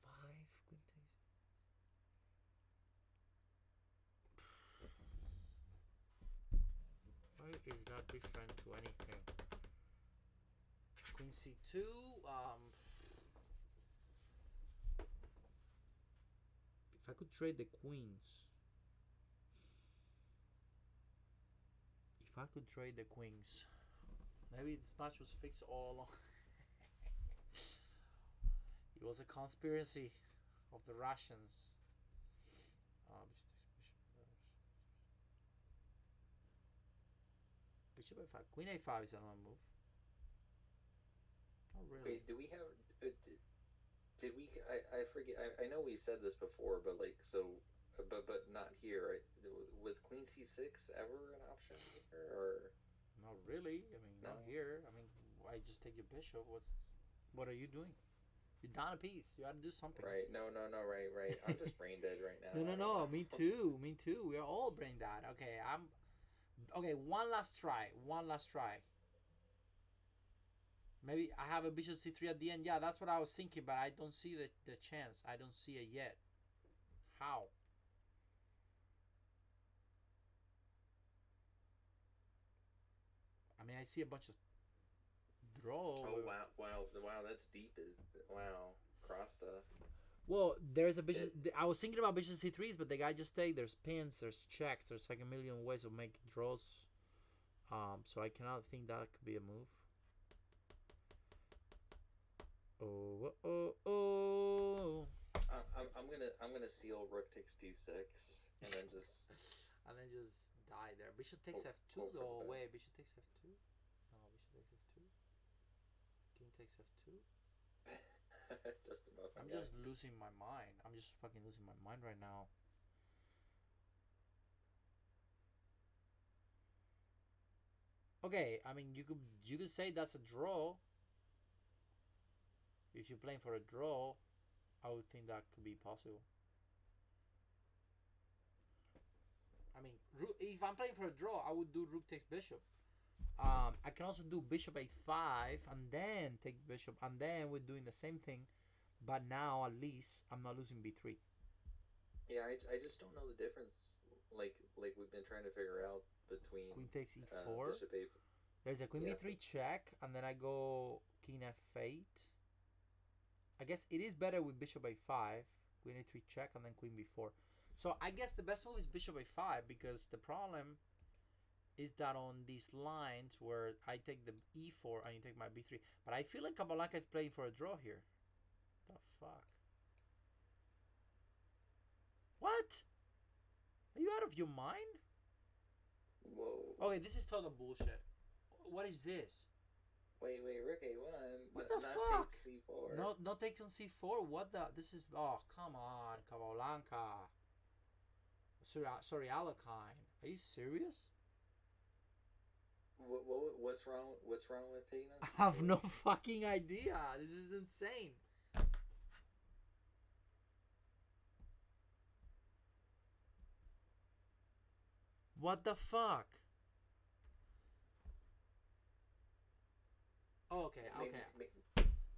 five, queen takes. Why is that different to anything? Queen c2. If I could trade the queens. If I could trade the queens. Maybe this match was fixed all along. It was a conspiracy of the Russians. Bishop a5. Queen a5 is another move. Not really. Wait, do we have? Did we? I forget. I know we said this before, but like so, but not here. Right? Was Queen c6 ever an option here, or Not really. I mean, no? not here. I mean, I just take your bishop. What are you doing? You're down a piece. You got to do something. Right? No, no, no. Right, right. I'm just brain dead right now. No, no, I don't no. know. Me too. Me too. We are all brain dead. Okay, I'm. Okay, one last try. One last try. Maybe I have a bishop c3 at the end. Yeah, that's what I was thinking, but I don't see the chance. I don't see it yet. How? I see a bunch of draw. Oh wow! That's deep. Wow, cross stuff. Well, there's a bishop. I was thinking about bishop c3s, but the guy just take. There's pins. There's checks. There's like a million ways of making draws. So I cannot think that could be a move. Oh. I'm gonna seal rook takes d6 and then just die there. Bishop takes f2 though. Wait, bishop takes f2. No, bishop takes f2. King takes f2. just enough. I'm just losing my mind. I'm just fucking losing my mind right now. Okay, I mean you could say that's a draw. If you're playing for a draw, I would think that could be possible. I mean, if I'm playing for a draw, I would do rook takes bishop. I can also do bishop a5 and then take bishop, and then we're doing the same thing, but now at least I'm not losing b3. Yeah, I just don't know the difference. Like we've been trying to figure out between queen takes e4. Bishop a. There's a queen b3 check, and then I go king f8. I guess it is better with bishop a5, queen a3 check, and then queen b4. So I guess the best move is bishop a5, because the problem is that on these lines where I take the e4 and you take my b3, but I feel like Capablanca is playing for a draw here. The fuck? What? Are you out of your mind? Whoa. Okay, this is total bullshit. What is this? Wait, rook a1. What the fuck? Takes c4. No takes on c4. What the? This is. Oh, come on, Capablanca. Sorry, Alekhine. Are you serious? What's wrong? What's wrong with taking on c4? I have no fucking idea. This is insane. What the fuck? Oh, okay.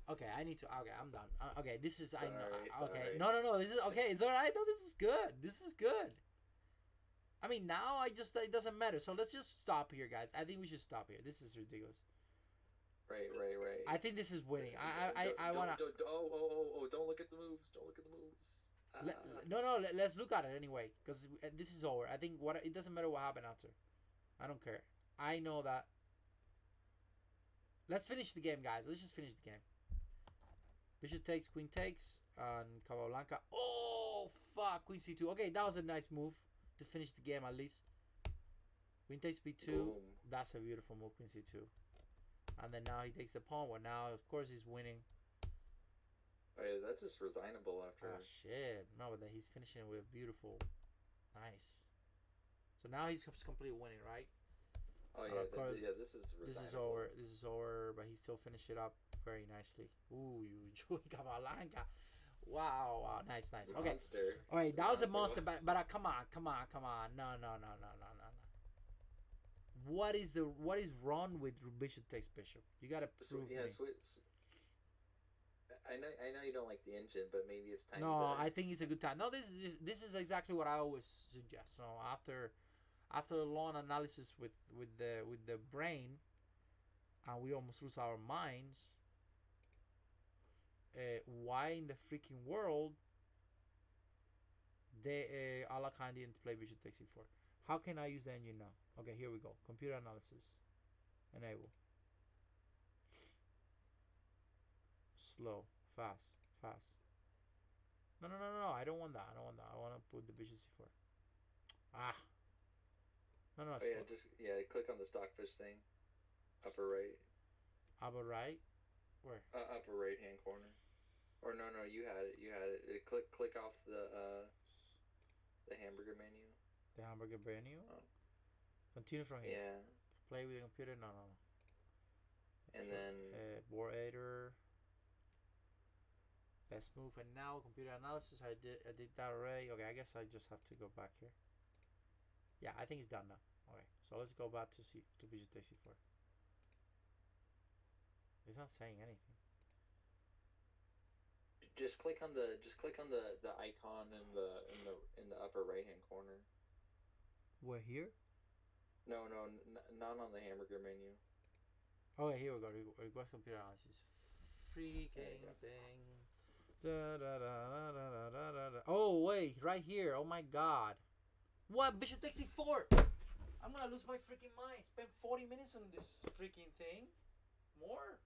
Okay, I need to. Okay, I'm done. Okay, this is. Sorry, okay, sorry. no. This is okay. It's all right. No, this is good. This is good. I mean, now it doesn't matter. So let's just stop here, guys. I think we should stop here. This is ridiculous. Right. I think this is winning. I wanna. Don't look at the moves. Don't look at the moves. No. Let's look at it anyway, because this is over. I think it doesn't matter what happened after. I don't care. I know that. Let's finish the game, guys. Let's just finish the game. Bishop takes, queen takes, and Capablanca. Oh, fuck. Queen c2. Okay, that was a nice move to finish the game at least. Queen takes b2. Boom. That's a beautiful move, queen c2. And then now he takes the pawn. Well, now, of course, he's winning. Hey, that's just resignable after. Oh, shit. No, but he's finishing with beautiful. Nice. So now he's completely winning, right? Oh yeah, this is resignable. This is over, but he still finished it up very nicely. Ooh, you enjoy Capablanca. Wow, nice. Okay, Monster. all right, that was a monster, but come on. No. What is wrong with bishop takes bishop? You gotta prove me. I know you don't like the engine, but maybe it's time. No, I think it's a good time. No, this is exactly what I always suggest. So after a long analysis with the brain, and we almost lose our minds. Why in the freaking world Alekhine didn't play bishop takes e4? How can I use the engine now? Okay, here we go. Computer analysis. Enable. Slow. Fast. No. I don't want that. I want to put the bishop c4. No. Oh, yeah, click on the stockfish thing. Upper right. Upper right? Where? Upper right hand corner. Or no, you had it. Click off the hamburger menu. The hamburger menu? Oh. Continue from here. Yeah. Play with the computer? No. And then board editor. Best move, and now computer analysis. I did that already. Okay, I guess I just have to go back here. Yeah, I think it's done now. Okay, so let's go back to bishop takes c4. It's not saying anything. Just click on the icon in the upper right hand corner. We're here? No, not on the hamburger menu. Okay, here we go. Request computer analysis. Freaking thing. Da, da, da, da, da, da, da, da. Oh wait, right here. Oh my god. What? Bishop takes e4. I'm gonna lose my freaking mind. Spend 40 minutes on this freaking thing. More.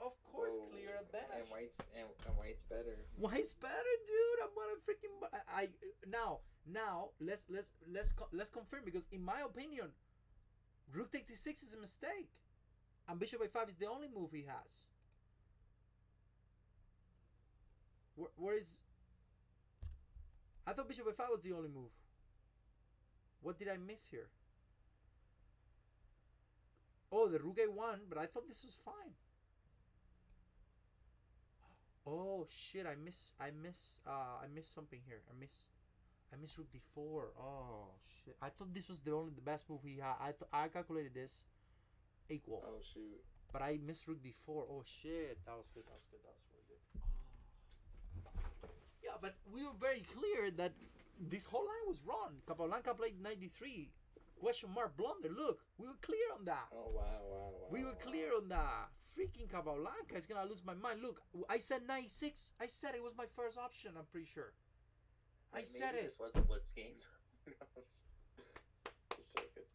Of course, Whoa. clear advantage. And white's better. White's better, dude. I'm gonna freaking. I now let's confirm, because in my opinion, rook takes d6 is a mistake, and bishop a5 is the only move he has. Where is? I thought bishop a5 was the only move. What did I miss here? Oh, the rook a1, but I thought this was fine. Oh shit! I miss something here. I miss rook d4. Oh shit! I thought this was the best move he had. I calculated this equal. Oh shoot! But I missed rook d4. Oh shit! That was good. That was really good. Oh. Yeah, but we were very clear that this whole line was wrong. Capablanca played 93. Question mark blunder. Look, we were clear on that. Oh wow. We were clear on that. Freaking Capablanca is gonna lose my mind. Look, I said 96. I said it was my first option. I'm pretty sure. I said it. This was a blitz game. Just joking.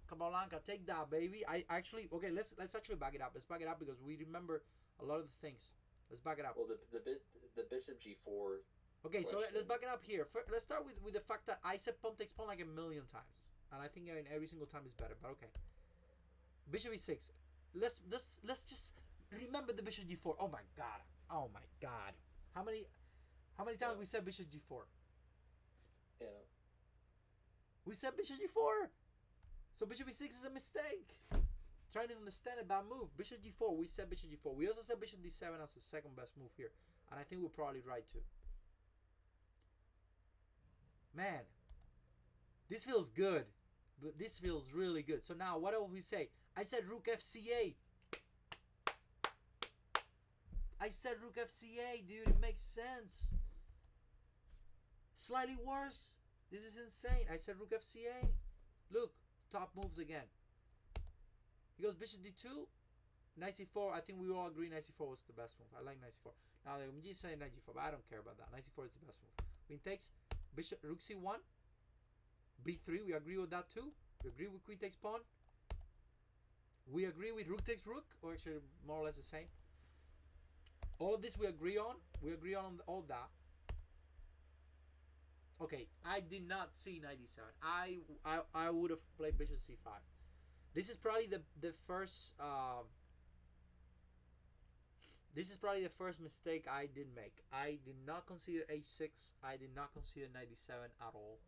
Capablanca, take that, baby. I actually okay. Let's actually back it up. Let's back it up because we remember a lot of the things. Let's back it up. Well, the bishop g4. Okay, so let's back it up here. Let's start with the fact that I said pawn takes pawn like a million times, and I think every single time is better. But okay, bishop e6. Let's just remember the bishop g4. Oh my god. How many times we said bishop g4? Yeah. We said bishop g4. So bishop e6 is a mistake. Trying to understand a bad move. Bishop g4. We said bishop g4. We also said bishop d7 as the second best move here, and I think we're probably right too. Man, this feels good. But this feels really good. So now, what do we say? I said rook fca. I said rook fca, dude. It makes sense. Slightly worse. This is insane. I said rook fca. Look, top moves again. He goes bishop d2. Knight c4. I think we all agree knight c4 was the best move. I like knight c4. Now, I'm just saying knight g4, but I don't care about that. Knight c4 is the best move. Queen takes. Bishop, rook c1. b3, we agree with that too. We agree with queen takes pawn. We agree with rook takes rook, or actually more or less the same. All of this we agree on. We agree on all that. Okay, I did not see 97. I would have played bishop c5. This is probably the first this is probably the first mistake I did make. I did not consider h6. I did not consider 97 at all.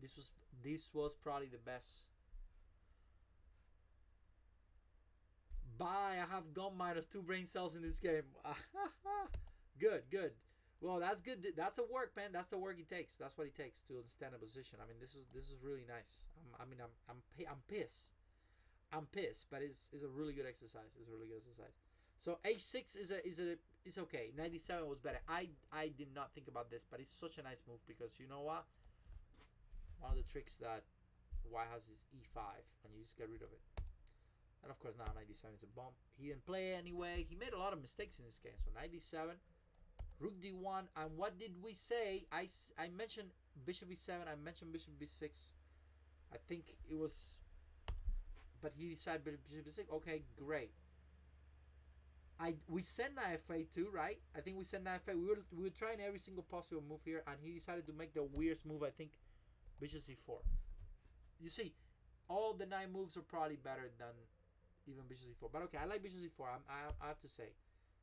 This was probably the best. Bye. I have gone -2 brain cells in this game. Good. Well, that's good. That's the work, man. That's the work it takes. That's what it takes to understand a position. I mean, this is really nice. I'm pissed. I'm pissed, but it's a really good exercise. It's a really good exercise. So h6 is okay. 97 was better. I did not think about this, but it's such a nice move because you know what? One of the tricks that white has is e5, and you just get rid of it. And of course now 97 is a bomb. He didn't play anyway. He made a lot of mistakes in this game. So 97, rook d1, and what did we say? I mentioned bishop e7. I mentioned bishop b6. I think it was, but he decided bishop b6. Okay, great. We said knight f8 too, right? I think we said knight f8. We were trying every single possible move here, and he decided to make the weirdest move. I think bishop c4. You see, all the 9 moves are probably better than even bishop c4. But okay, I like bishop c4. I have to say.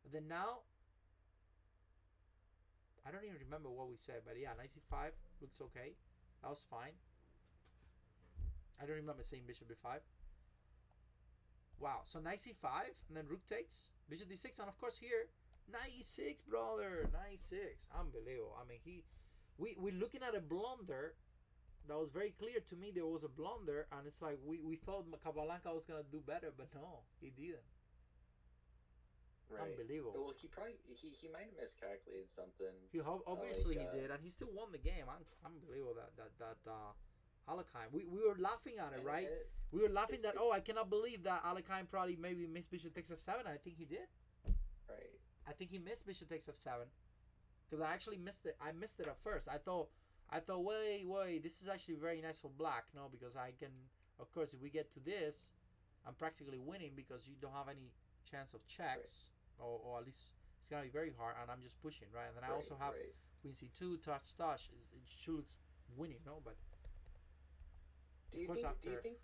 And then now, I don't even remember what we said, but yeah, knight c5 looks okay. That was fine. I don't remember saying bishop b5. Wow, so knight c5, and then rook takes, bishop d6, and of course here, knight e6, brother, knight e6, unbelievable. I mean, we're looking at a blunder that was very clear to me. There was a blunder, and it's like we thought Capablanca was gonna do better, but no, he didn't. Right. Unbelievable. Well, he might have miscalculated something. Obviously he did, and he still won the game. Unbelievable that Alekhine. We were laughing at it, right? We were laughing that I cannot believe that Alekhine probably maybe missed bishop takes f7. I think he did. Right. I think he missed bishop takes f7 because I actually missed it. I missed it at first. I thought wait, this is actually very nice for black. No, because I can, of course, if we get to this, I'm practically winning because you don't have any chance of checks, or at least it's gonna be very hard, and I'm just pushing, right? And then I also have queen c2, touch. It sure looks winning, no? But do you think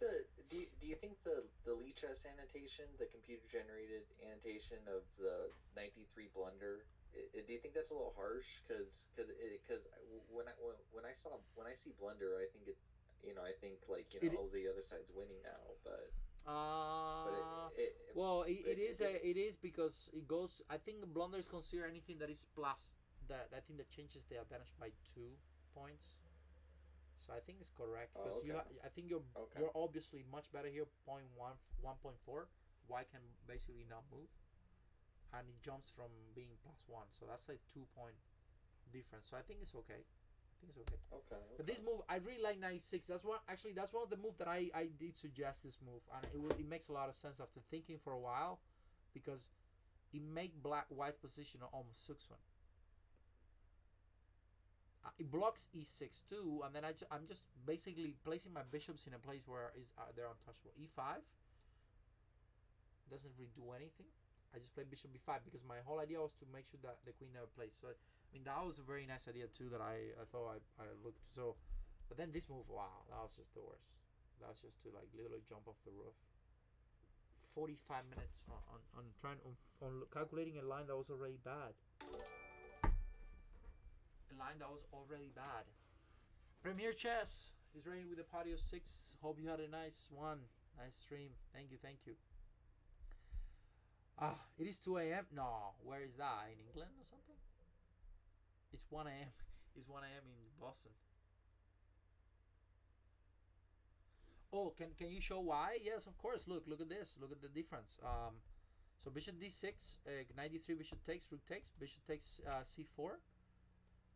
the Lichess annotation, the computer generated annotation of the 93 blunder, do you think that's a little harsh? Because when I see blunder, I think it's, I think like all the other side's winning now, but it is because it goes. I think blunder is considered anything that is plus that. I think that changes the advantage by 2 points. So I think it's correct because I think you're obviously much better here. 1.4. White can basically not move, and it jumps from being +1. So that's a 2-point difference. So I think it's okay. Okay. But this move, I really like 96. That's one of the moves that I did suggest this move, and it makes a lot of sense after thinking for a while, because it make white's position almost 6-1. It blocks e6 too, and then I'm just basically placing my bishops in a place where they're untouchable. e5 doesn't really do anything. I just play bishop b5 because my whole idea was to make sure that the queen never plays. So I mean, that was a very nice idea too that I thought I looked so. But then this move, wow, that was just the worst. That was just to like literally jump off the roof. 45 minutes on calculating a line that was already bad. Premier Chess is ready with a party of 6. Hope you had a nice one. Nice stream. Thank you. It is 2 a.m. No, where is that? In England or something? It's 1 a.m. It's 1 a.m. in Boston. Oh, can you show why? Yes, of course. Look at this. Look at the difference. So bishop d6, 93 bishop takes, rook takes, bishop takes c4.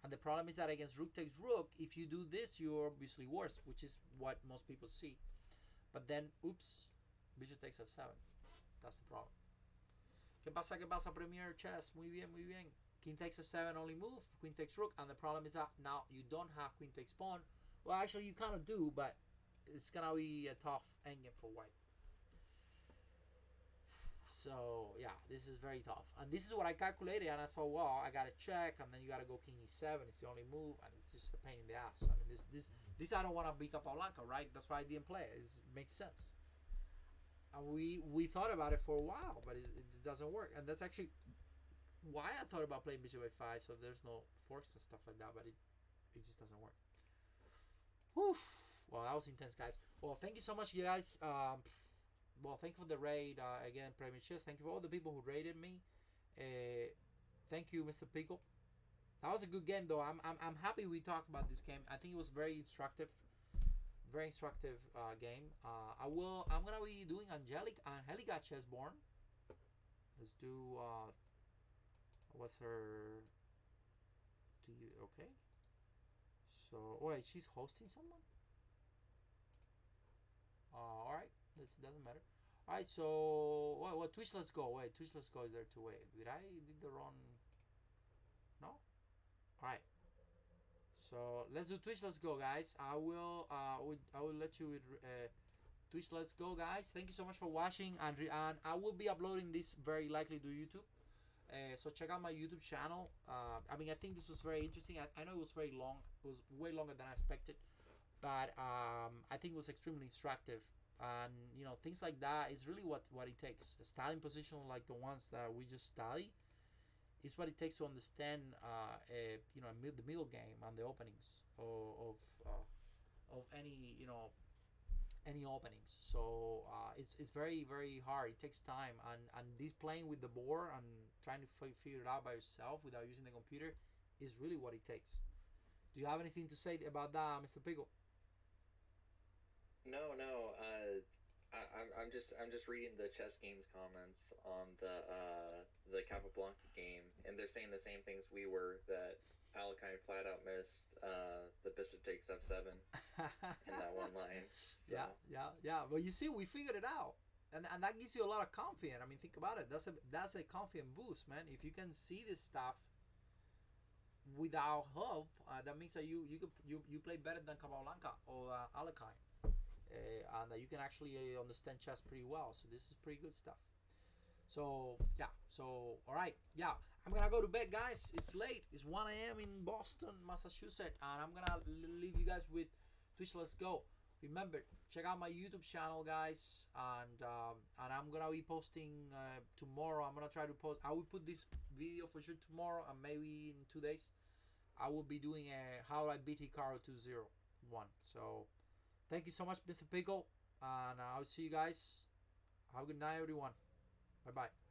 And the problem is that against rook takes rook, if you do this, you're obviously worse, which is what most people see. But then, oops, bishop takes f7. That's the problem. ¿Qué pasa, Premier Chess? Muy bien. King takes f7, only move. Queen takes rook, and the problem is that now you don't have queen takes pawn. Well, actually, you kind of do, but it's gonna be a tough endgame for white. So yeah, this is very tough, and this is what I calculated, and I saw, well, I gotta check, and then you gotta go king e7. It's the only move, and it's just a pain in the ass. I mean, this I don't want to be Capablanca, right? That's why I didn't play it. It makes sense. And we thought about it for a while, but it doesn't work, and that's actually why I thought about playing bishop a5, so there's no forks and stuff like that, but it just doesn't work. Whew. Well, that was intense, guys. Well, thank you so much, you guys. Well, thank you for the raid again, Premier Chess. Thank you for all the people who raided me. Thank you, Mr. Pickle. That was a good game, though. I'm happy we talked about this game. I think it was very instructive game. I'm gonna be doing Angelica Chessborn. Let's do what's her? Okay. So wait, she's hosting someone. All right. This doesn't matter. All right. So what? Twitch. Let's go. Wait. Twitch. Let's go. Is there to wait? Did I did the wrong? No. All right. So let's do Twitch. Let's go, guys. I will let you with Twitch. Let's go, guys. Thank you so much for watching, and I will be uploading this very likely to YouTube. So check out my YouTube channel. I mean, I think this was very interesting. I know it was very long. It was way longer than I expected, but I think it was extremely instructive. And things like that is really what it takes. A styling position like the ones that we just study is what it takes to understand the middle game and the openings of any any openings. So it's very, very hard. It takes time, and this playing with the board and trying to figure it out by yourself without using the computer is really what it takes. Do you have anything to say about that, Mr. Pickle? No. I'm just reading the Chess Games comments on the Capablanca game, and they're saying the same things we were, that Alekhine flat out missed the bishop takes f7 in that one line. So. Yeah. But you see, we figured it out, and that gives you a lot of confidence. I mean, think about it. That's a confident boost, man. If you can see this stuff without help, that means that you play better than Capablanca or Alekhine, and that you can actually understand chess pretty well. So this is pretty good stuff. So yeah. So all right. Yeah. I'm gonna go to bed, guys. It's late. It's 1 a.m. in Boston, Massachusetts, and I'm gonna leave you guys with Twitch. Let's go. Remember, check out my YouTube channel, guys, and I'm gonna be posting tomorrow. I'm gonna try to post. I will put this video for sure tomorrow, and maybe in 2 days, I will be doing a how I beat Hikaru 201. So, thank you so much, Mr. Pickle, and I'll see you guys. Have a good night, everyone. Bye bye.